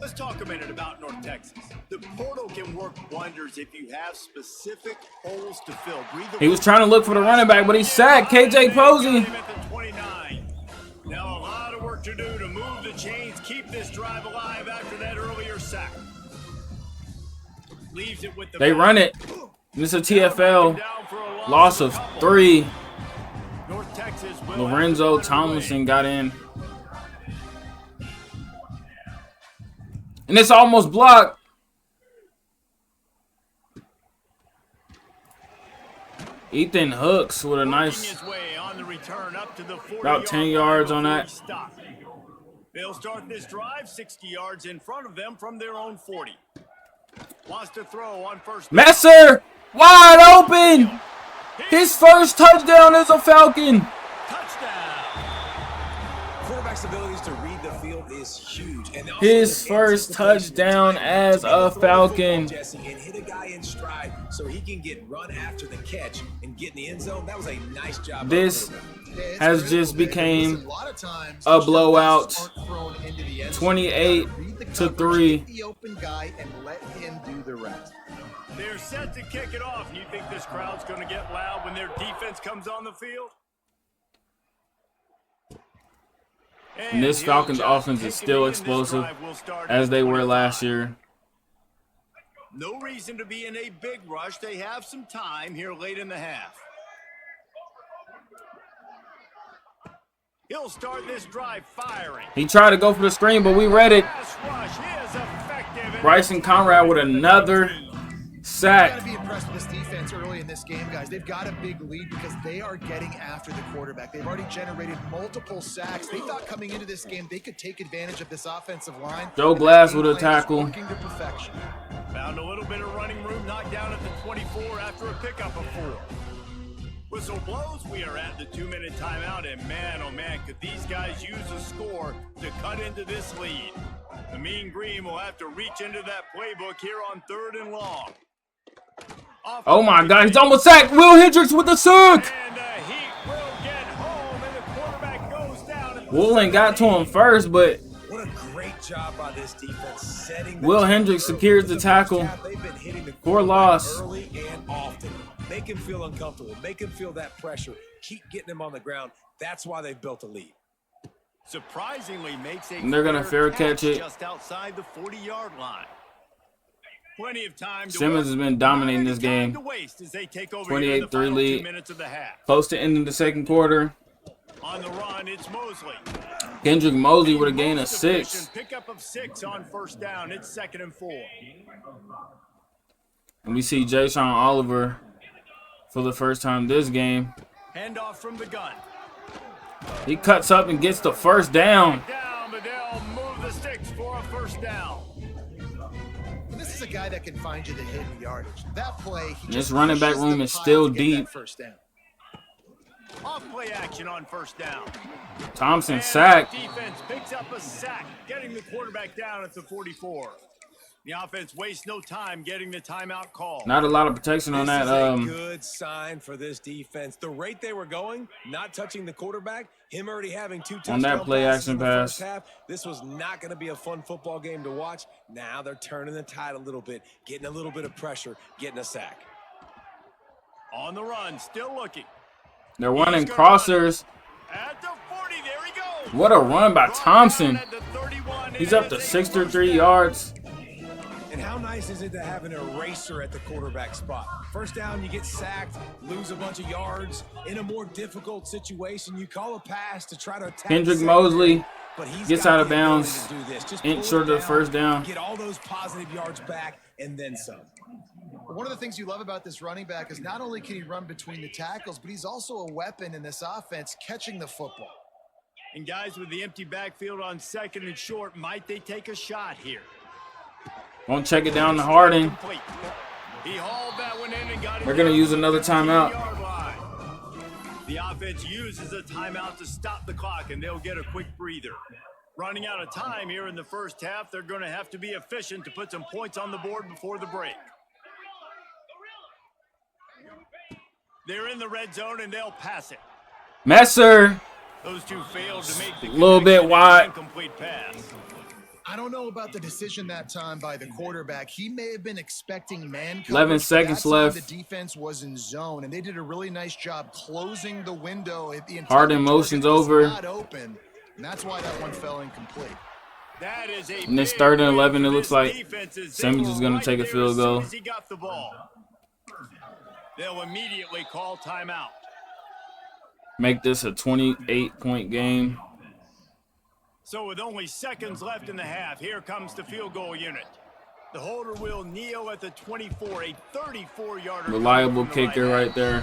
Let's talk a minute about North Texas. The portal can work wonders if you have specific holes to fill. He was trying to look for the running back, but he's sacked. KJ Posey. At the 29. Now a lot of work to do to move the chains, keep this drive alive after that earlier sack. Leaves it with the They run it. This is a TFL loss of 3. North Texas will Lorenzo have to run away. Tomlinson got in. And it's almost blocked. Ethan Hooks with a nice, His way on the return up to the 40 about 10 yards on that. Stop. They'll start this drive 60 yards in front of them from their own 40. Wants to throw on first. Messer, wide open. His first touchdown as a Falcon. Touchdown. Quarterback's abilities to read the field is huge. And also His the first anticipation touchdown time as to be able a to throw the football, Falcon. Jesse, and hit a guy in stride so he can get run after the catch and get in the end zone. That was a nice job. This has just became a lot of times, a blowout. aren't thrown into the end zone. 28 Read the to coverage, 3. hit the open guy and let him do the rest. They're set to kick it off. You think this crowd's going to get loud when their defense comes on the field? And this Falcons offense is still explosive as they were last year. No reason to be in a big rush. They have some time here late in the half. He'll start this drive firing. He tried to go for the screen, but we read it. Pass rush is Bryson Conrad with another Got sack. to be impressed with this defense early in this game, guys. They've got a big lead because they are getting after the quarterback. They've already generated multiple sacks. They thought coming into this game they could take advantage of this offensive line. Joe Glass with a tackle. Working to perfection. Found a little bit of running room, knocked down at the 24 after a pickup of 4. Whistle blows, we are at the 2-minute timeout, and man, oh man, could these guys use a score to cut into this lead. The Mean Green will have to reach into that playbook here on 3rd and long. Oh my God, he's almost sacked. Will Hendricks with the sack. And the Heat will get home, and the quarterback goes down. Woolen got to him first, but What a great job by this defense setting the Will tone Hendricks early. secures the First tackle half, they've been hitting the for quarterback loss. early and often. Make him feel uncomfortable. Make him feel that pressure. Keep getting him on the ground. That's why they've built a lead. Surprisingly makes a And they're gonna fair catch it. just outside the 40-yard line. Plenty of time to Simmons work. has been dominating Not this any time game. to waste as they take over here in the 28-3 final 2 lead. minutes of the half. Close to ending the second quarter. On the run, it's Mosley. Kendrick Mosley with a gain of Most 6. efficient pickup of 6 on 1st down. It's 2nd and 4. And we see Jayshon Oliver for the first time this game. Handoff from the gun. He cuts up and gets the first down. Down, but they'll move the sticks for a 1st down. And this is a guy that can find you the hidden yardage. That play, he This just running back pushes room the is pile still to get that deep. 1st down. Off play action on 1st down. Thompson And sacked. defense picks up a sack, getting the quarterback down at the 44. The offense wastes no time getting the timeout call. Not a lot of protection on This that. is a good sign for this defense. The rate they were going, not touching the quarterback, him already having 2 touchdown On that play passes action in the pass. first half, this was not going to be a fun football game to watch. Now they're turning the tide a little bit, getting a little bit of pressure, getting a sack. On the run, still looking. They're running crossers. At the 40, there he goes. What a run by Thompson. At the 31, He's up to 63 yards. And how nice is it to have an eraser at the quarterback spot? 1st down, you get sacked, lose a bunch of yards. In a more difficult situation, you call a pass to try to attack. Kendrick the Mosley secondary, but he's gets got out of the ability bounds. to do this. Just Inch pull short it of the 1st down. Get all those positive yards back, and then some. One of the things you love about this running back is not only can he run between the tackles, but he's also a weapon in this offense catching the football. And guys with the empty backfield on 2nd and short, might they take a shot here? Won't check it down to Harding. Complete. He hauled that one in and got it They're going to down use to the another timeout. 15-yard line. The offense uses a timeout to stop the clock, and they'll get a quick breather. Running out of time here in the first half, they're going to have to be efficient to put some points on the board before the break. They're in the red zone, and they'll pass it. Messer. Those two failed to make the Little bit connection. wide. Incomplete pass. I don't know about the decision that time by the quarterback. He may have been expecting man coverage. 11 but seconds that time left. The defense was in zone, and they did a really nice job closing the window. The Harden intended motions target was over. not open, and that's why that one fell incomplete. That is a And it's big 3rd and win 11. for It looks this like defense as they Simmons were is gonna right take a there field as soon goal. as he got the ball. They'll immediately call timeout. Make this a 28-point game. So with only seconds left in the half, here comes the field goal unit. The holder will kneel at the 24, a 34-yarder. Reliable kicker right there.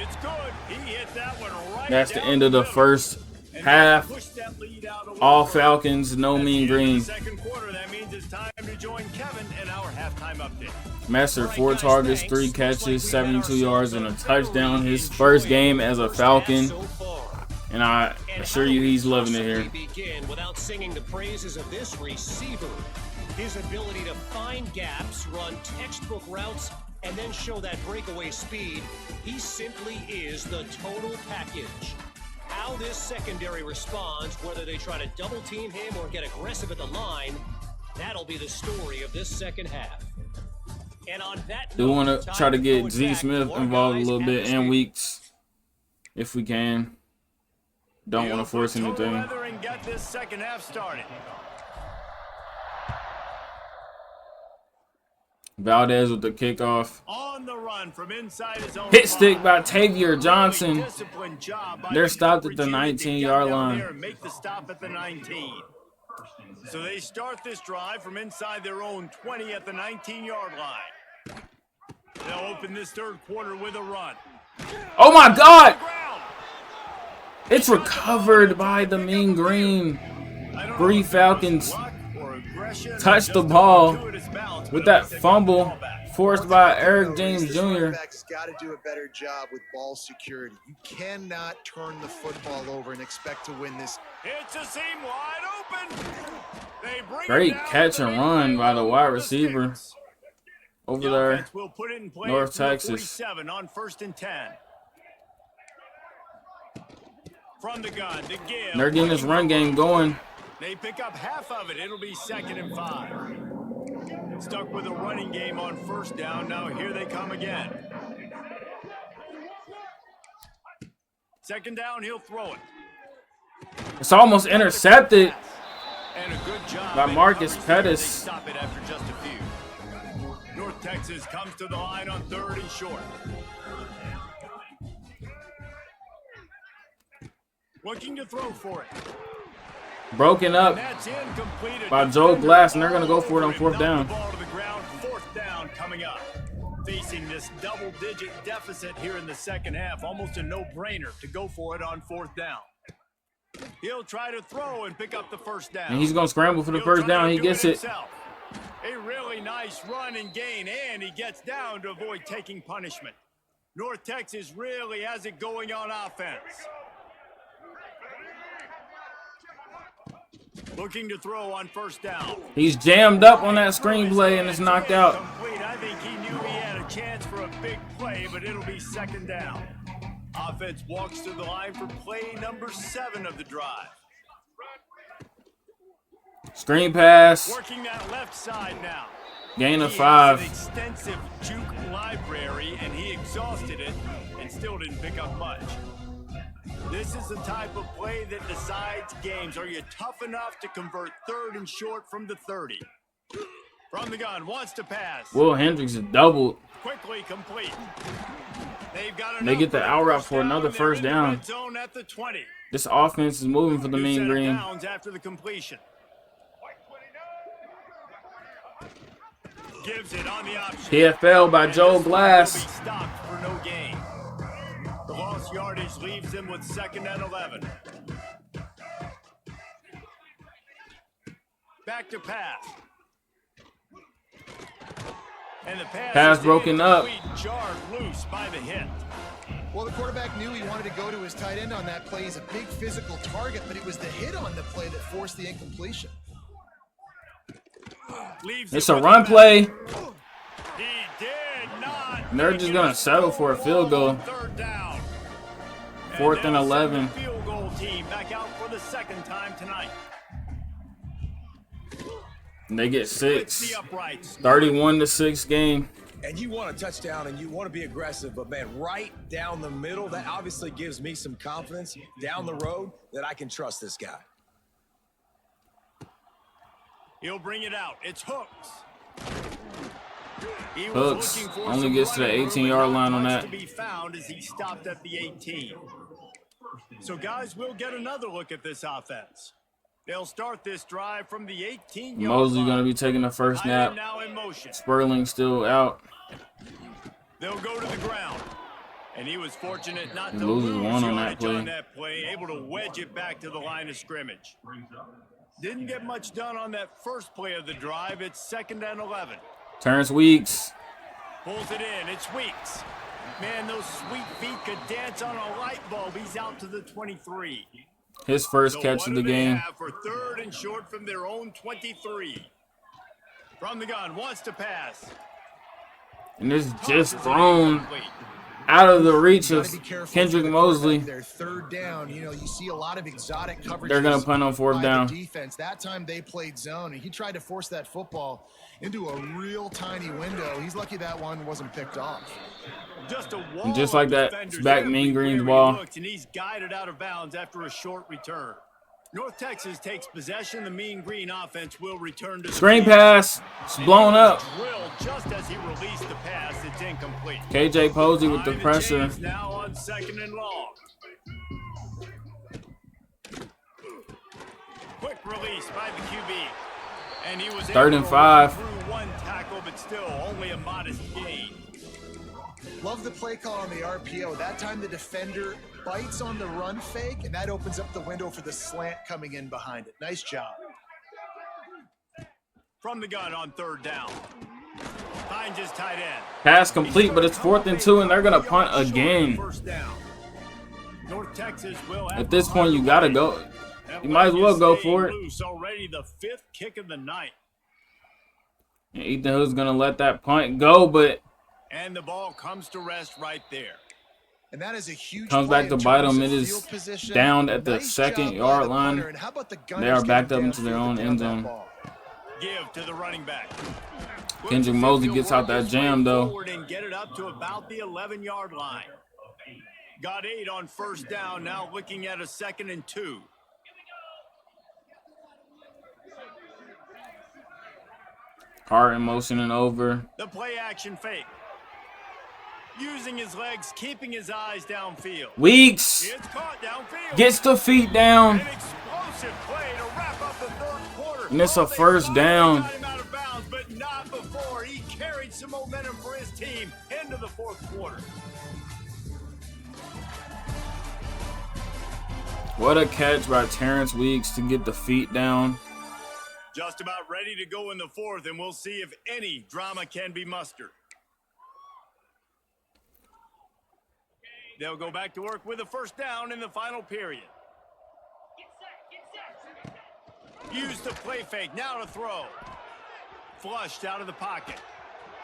It's good. He hit that one right. That's the down end of the middle. first And half. push that lead out a little All further. Falcons, no At the Mean end of Green. the second quarter, that means it's time to join Kevin in our halftime update. Messer, 4 targets, 3 catches, 72 yards, and a touchdown. His first game as a Falcon. And I assure you he's loving it here. Begin without singing the praises of this receiver. His ability to find gaps, run textbook routes, and then show that breakaway speed. He simply is the total package. How this secondary responds, whether they try to double team him or get aggressive at the line, that'll be the story of this second half. And on that We note, want to time try to throw get it Z back Smith to our involved a guys little at bit the and stage. Weeks if we can. Don't want to force Total anything. weather and get this second half started. Valdez with the kickoff. On the run from inside his own Hit stick five. by Tavier Johnson. Disciplined job by They're the stopped at the coverage unit to 19-yard get down line. there and make the stop at the 19. So they start this drive from inside their own 20 at the 19-yard line. They'll open this third quarter with a run. Oh my God! It's recovered by the Mean Green. 3 Falcons touched the ball with that fumble forced by Eric James Jr. Quarterback's got to do a better job with ball security. You cannot turn the football over and expect to win this. It's a seam wide open. They bring Great catch and run by the wide receiver over there, will put it in play North from the Texas. 47 on 1st and 10. From the gun to Gill. They're getting this run game going. They pick up half of it. It'll be 2nd and 5. Stuck with a running game on 1st down. Now here they come again. 2nd down, he'll throw it. It's almost intercepted And a good job by Marcus They Pettis. stop it after just a few. North Texas comes to the line on 3rd and short. Looking to throw for it. Broken up That's incomplete. by Joe Glass, and they're going to go for it on 4th down. Ball to the ground, 4th down coming up. Facing this double-digit deficit here in the second half, almost a no-brainer to go for it on 4th down. He'll try to throw and pick up the 1st down. And he's going to scramble for the He'll 1st try down. to He do gets it. himself. A really nice run and gain, and he gets down to avoid taking punishment. North Texas really has it going on offense. Looking to throw on 1st down. He's jammed up on that screenplay and it's knocked out. Complete. I think he knew he had a chance for a big play, but it'll be 2nd down. Offense walks to the line for play number 7 of the drive. Screen pass. Working that left side now. Gain of He 5. has an extensive juke library, and he exhausted it and still didn't pick up much. This is the type of play that decides games. Are you tough enough to convert 3rd and short from the 30? From the gun, wants to pass. Will Hendricks is doubled. Quickly complete. They've got They get the out route for another 1st down. Red zone at the 20. This offense is moving for the New Mean set of Green. downs after the completion. Gives it on the option. PFL by And Joe this one Glass. will be stopped for no gain. The lost yardage leaves them with 2nd and 11. Back to pass. And the pass is broken up. incomplete, jarred loose by the hit. Well, the quarterback knew he wanted to go to his tight end on that play. He's a big physical target, but it was the hit on the play that forced the incompletion. Leaves It's it a with run the play. He did not. And they're make just it. going to settle for a field goal. 3rd down. 4th and they'll send 11. the field goal team back out for the 2nd time tonight. And they get Splits 6. the uprights. 31-6 game. And you want a touchdown and you want to be aggressive, but man, right down the middle, that obviously gives me some confidence down the road that I can trust this guy. He'll bring it out. It's Hooks. He was Hooks looking for only some gets to the running room, 18-yard but line not on much that. to be found as he stopped at the 18. So guys, we'll get another look at this offense. They'll start this drive from the 18-yard line. Mosley going to be taking the 1st Tight snap. end now in motion. Sperling still out. They'll go to the ground. And he was fortunate not He to loses lose one on yardage that play. on that play, able to wedge it back to the line of scrimmage. Didn't get much done on that first play of the drive. It's 2nd and 11. Terrence Weeks. Pulls it in. It's Weeks. Man, those sweet feet could dance on a light bulb. He's out to the 23. His first So catch what of do the they game. have for 3rd and short from their own 23? From the gun, wants to pass. And this is Tosses just it thrown incomplete. out of the reach of Gotta be careful Kendrick with the quarterback Mosley. there. 3rd down, you see a lot of exotic coverage. They're going to punt on 4th down. Defense. That time they played zone, and he tried to force that football into a real tiny window. He's lucky that one wasn't picked off. Just a wall And just like of that, defenders it's back Mean everywhere Green's he ball. looks, and he's guided out of bounds after a short return. North Texas takes possession. The Mean Green offense will return to the Screen field. pass. It's blown up. Drilled just as he released the pass. It's incomplete. KJ Posey with the Time and pressure. change now on 2nd and long. Quick release by the QB. And he was 3rd and able to 5. through one tackle, but still only a modest gain. Love the play call on the RPO. That time the defender bites on the run fake, and that opens up the window for the slant coming in behind it. Nice job. From the gun on 3rd down. Finds his tight end. Pass complete, but it's 4th and 2, and they're going to punt again. First down. North Texas will have At this point, you got to go. You might as well go for it. Loose already, the 5th kick of the night. And Ethan Hood's going to let that punt go, but And the ball comes to rest right there. And that is a huge comes play back to in bite terms them. of It is field position. down at the Nice job 2nd by yard the line. punter. And how about the They gunners are backed getting up into their downfield own to end down that zone. ball? Give to the running back. Kendrick Mosley gets out that jam, though. Forward and get it up to about the 11-yard line. Got 8 on 1st down. Now looking at a 2nd and 2. Hard in motion and over. The play action fake. Using his legs, keeping his eyes downfield. Weeks It's caught downfield. gets the feet down. An explosive play to wrap up the 3rd quarter. And it's a They first thought down. they got him out of bounds, but not before. He carried some momentum for his team into the 4th quarter. What a catch by Terrence Weeks to get the feet down. Just about ready to go in the 4th, and we'll see if any drama can be mustered. They'll go back to work with a 1st down in the final period. Use the play fake, now to throw. Flushed out of the pocket.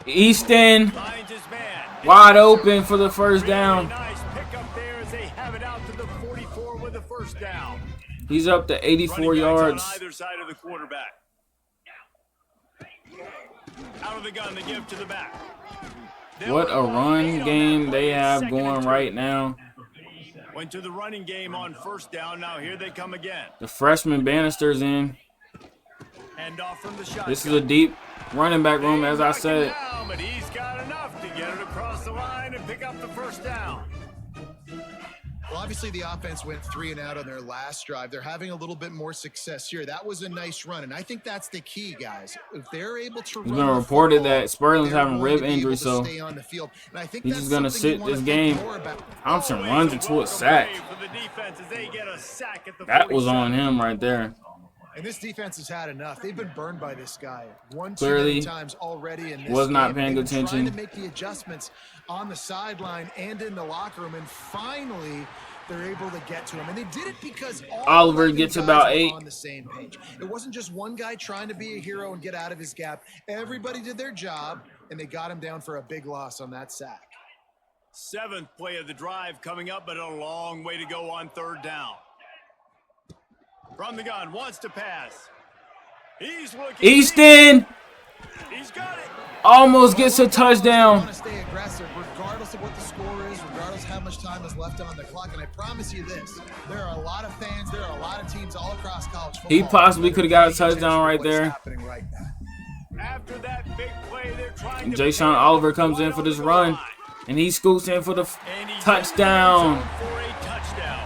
Easton Finds his man. wide open for the 1st down. Really nice pickup there as they have it out to the 44 with a 1st down. He's up to 84 Running backs yards. on either side of the quarterback. Out of the gun to give to the back. What a run game they have going right now. Went to the running game on 1st down. Now here they come again. The freshman Bannister's in. Hand off from the shotgun. This is a deep running back room, as I said. Down, but he's got enough to get it across the line and pick up the 1st down. Well, obviously the offense went 3 and out on their last drive. They're having a little bit more success here. That was a nice run, and I think that's the key, guys. If they're able to It's run been the reported football, that Spurling's they're having going rib to be injury, able to so stay on the field. And I think he's that's just gonna something you sit wanna this think game. more about. Thompson runs into a sack. For the defense as they get a sack at the That was 47. on him right there. And this defense has had enough. They've been burned by this guy one too Clearly many times already in this was not game. paying They've been attention. trying to make the adjustments on the sideline and in the locker room, and finally they're able to get to him. And they did it because all Oliver 11 gets guys about were 8. on the same page. It wasn't just one guy trying to be a hero and get out of his gap. Everybody did their job, and they got him down for a big loss on that sack. 7th play of the drive coming up, but a long way to go on 3rd down. From the gun, wants to pass. He's looking. Easton He's got it. almost gets a You touchdown. want to stay aggressive regardless of what the score is, regardless of how much time is left on the clock. And I promise you this, there are a lot of fans, there are a lot of teams all across college football. He possibly could have got a that are paying touchdown right attention to there. what's happening right now. After that big play, they're trying And to Jayshawn prepare Oliver comes in right for on this the goal run, line. and he scoots in for the And he's touchdown. in the end zone for a touchdown.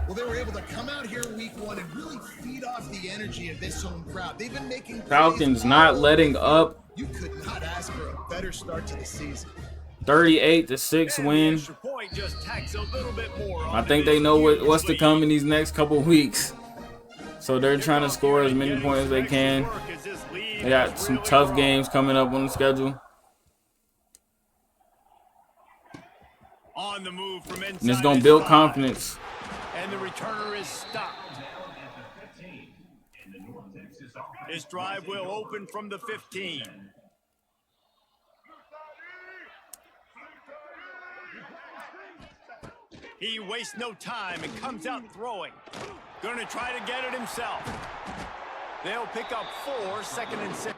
Well, they were able to come out here week 1 and really feed off the energy of this home crowd. They've been making Falcons plays not all letting over. up. You could not ask for a better start to the season. 38-6 And the win. extra point just tacks a little bit more I onto think they this know huge what's to lead. come in these next couple weeks. So they're trying to score as many points as they can. They got some tough games coming up on the schedule. On the move from inside And it's going to his build 5. confidence. And the returner is stopped. This drive will open from the 15. He wastes no time and comes out throwing. Going to try to get it himself. They'll pick up 4, 2nd and 6.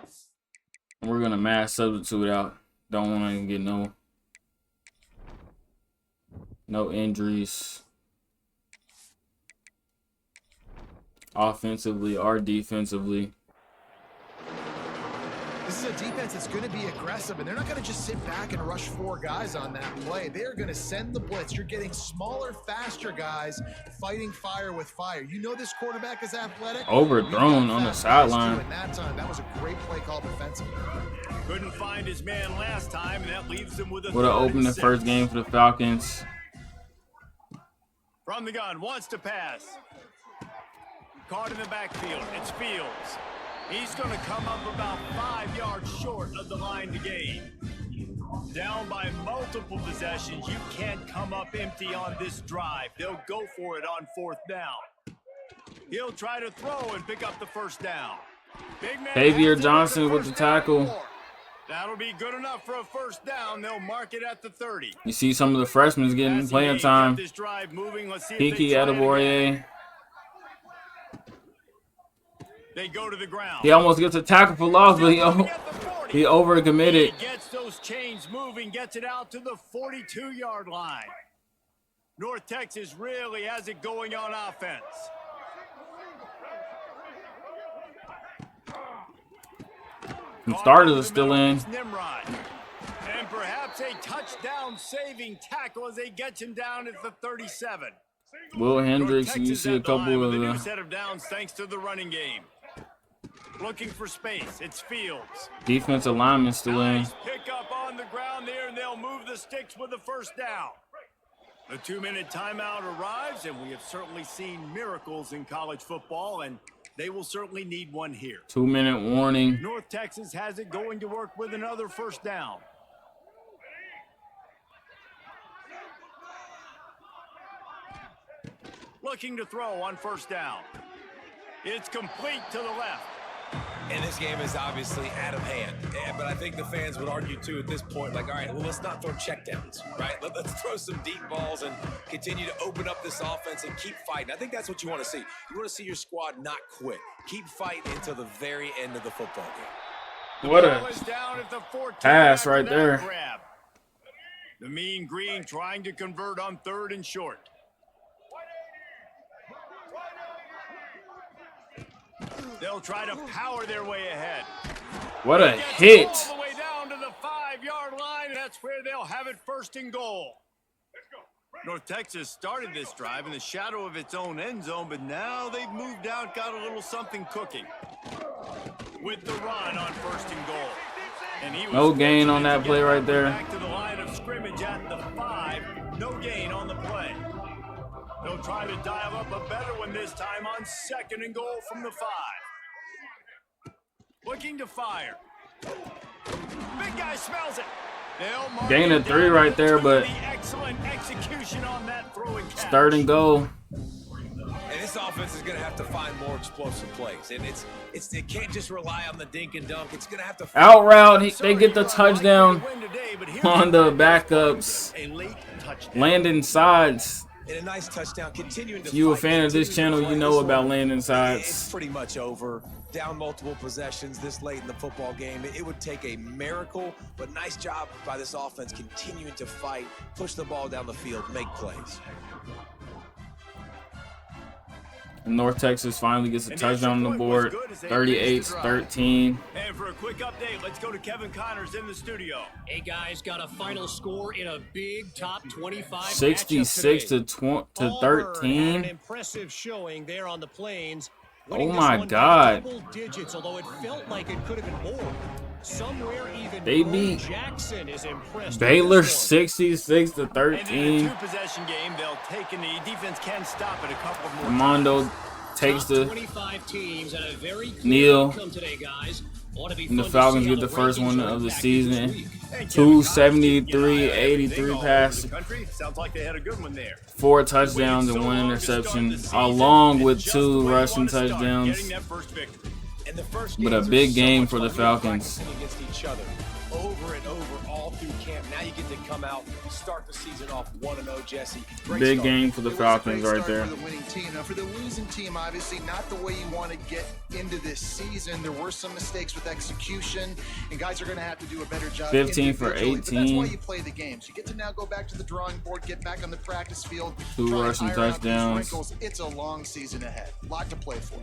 We're going to mass substitute out. Don't want to get no injuries. Offensively or defensively. This is a defense that's going to be aggressive, and they're not going to just sit back and rush 4 guys on that play. They're going to send the blitz. You're getting smaller, faster guys fighting fire with fire. You know this quarterback is athletic. Overthrown on the sideline. That time, that was a great play call defensively. Couldn't find his man last time, and that leaves him with a Would have opened the first game for the Falcons. From the gun, wants to pass. Caught in the backfield. It's Fields. He's going to come up about 5 yards short of the line to gain. Down by multiple possessions. You can't come up empty on this drive. They'll go for it on 4th down. He'll try to throw and pick up the first down. Big man Xavier Johnson with the tackle. That'll be good enough for a first down. They'll mark it at the 30. You see some of the freshmen getting playing time. Kiki Adeboye. They go to the ground. He almost gets a tackle for loss, but he overcommitted. He gets those chains moving, gets it out to the 42-yard line. North Texas really has it going on offense. The starters are still in. Nimrod. And perhaps a touchdown-saving tackle as they get him down at the 37. Will Hendricks, you see a couple of new set of downs thanks to the running game. Looking for space. It's Fields. defensive linemen still in. Nice pick up on the ground there, and they'll move the sticks with the first down. The 2-minute timeout arrives, and we have certainly seen miracles in college football, and they will certainly need one here. 2-minute warning. North Texas has it going to work with another first down. Looking to throw on first down. It's complete to the left. And this game is obviously out of hand. But I think the fans would argue, too, at this point, like, all right, well, let's not throw checkdowns, right? Let's throw some deep balls and continue to open up this offense and keep fighting. I think that's what you want to see. You want to see your squad not quit. Keep fighting until the very end of the football game. What a pass right there. Grab. The Mean Green trying to convert on 3rd and short. They'll try to power their way ahead. What a hit. All the way down to the 5-yard line. That's where they'll have it 1st and goal. North Texas started this drive in the shadow of its own end zone, but now they've moved out, got a little something cooking. With the run on 1st and goal. And he was no gain on that play right there. Back to the line of scrimmage at the 5. No gain on the play. They'll try to dial up a better one this time on 2nd and goal from the 5. Looking to fire. Big guy smells it. Gain of 3 right there, but excellent execution on that throw and catch. 3rd and goal. And this offense is going to have to find more explosive plays. And it can't just rely on the dink and dunk. It's going to have to out route. They get the touchdown on the backups. Landon Sides. And a nice touchdown, continuing to if you a fan of this channel, you know about Landon Sides. It's pretty much over. Down multiple possessions this late in the football game. It would take a miracle, but nice job by this offense continuing to fight, push the ball down the field, make plays. And North Texas finally gets a touchdown on the board, 38-13. And for a quick update, let's go to Kevin Connors in the studio. Hey guys, got a final score in a big top 25 66 to 13. An impressive showing there on the Plains. Oh my God! Double digits, although it felt like it could have been more. Somewhere even they beat Jackson is impressed. Baylor 66 to 13. And in a 2-possession game, they'll take a knee. Defense can stop it a couple more Armando takes the 25 teams and a very kneel. today, guys. And the Falcons get the first one of the season. 273-83 pass. Sounds like they had a good one there. 4 touchdowns and 1 interception, along with 2 rushing touchdowns. But a big game for the Falcons. Against each other over and over all through camp. Now you get to come out, start the season off 1-0, Jesse. Big game for the Falcons right there. For the winning team. Now for the losing team, obviously not the way you want to get into this season. There were some mistakes with execution, and guys are going to have to do a better job. 15 for 18. But that's why you play the games. You get to now go back to the drawing board, get back on the practice field. 2 rushing touchdowns. It's a long season ahead. A lot to play for.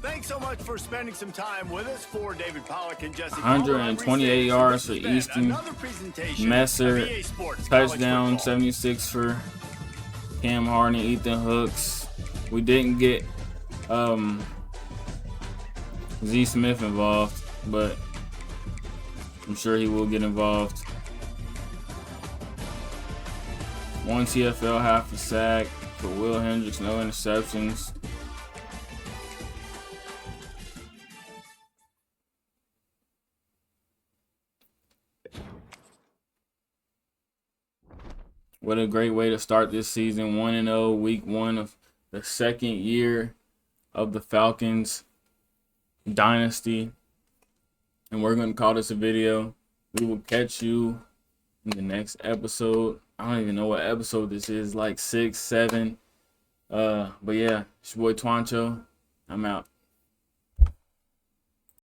Thanks so much for spending some time with us. For David Pollock and Jesse 128 yards for Easton. Messer, EA Sports touchdown, College 76 for Cam Harden, Ethan Hooks. We didn't get Z Smith involved, but I'm sure he will get involved. 1 TFL, half a sack for Will Hendricks, no interceptions. What a great way to start this season. 1-0, week 1 of the second year of the Falcons Dynasty. And we're going to call this a video. We will catch you in the next episode. I don't even know what episode this is, like 6, 7. But yeah, it's your boy Twancho. I'm out.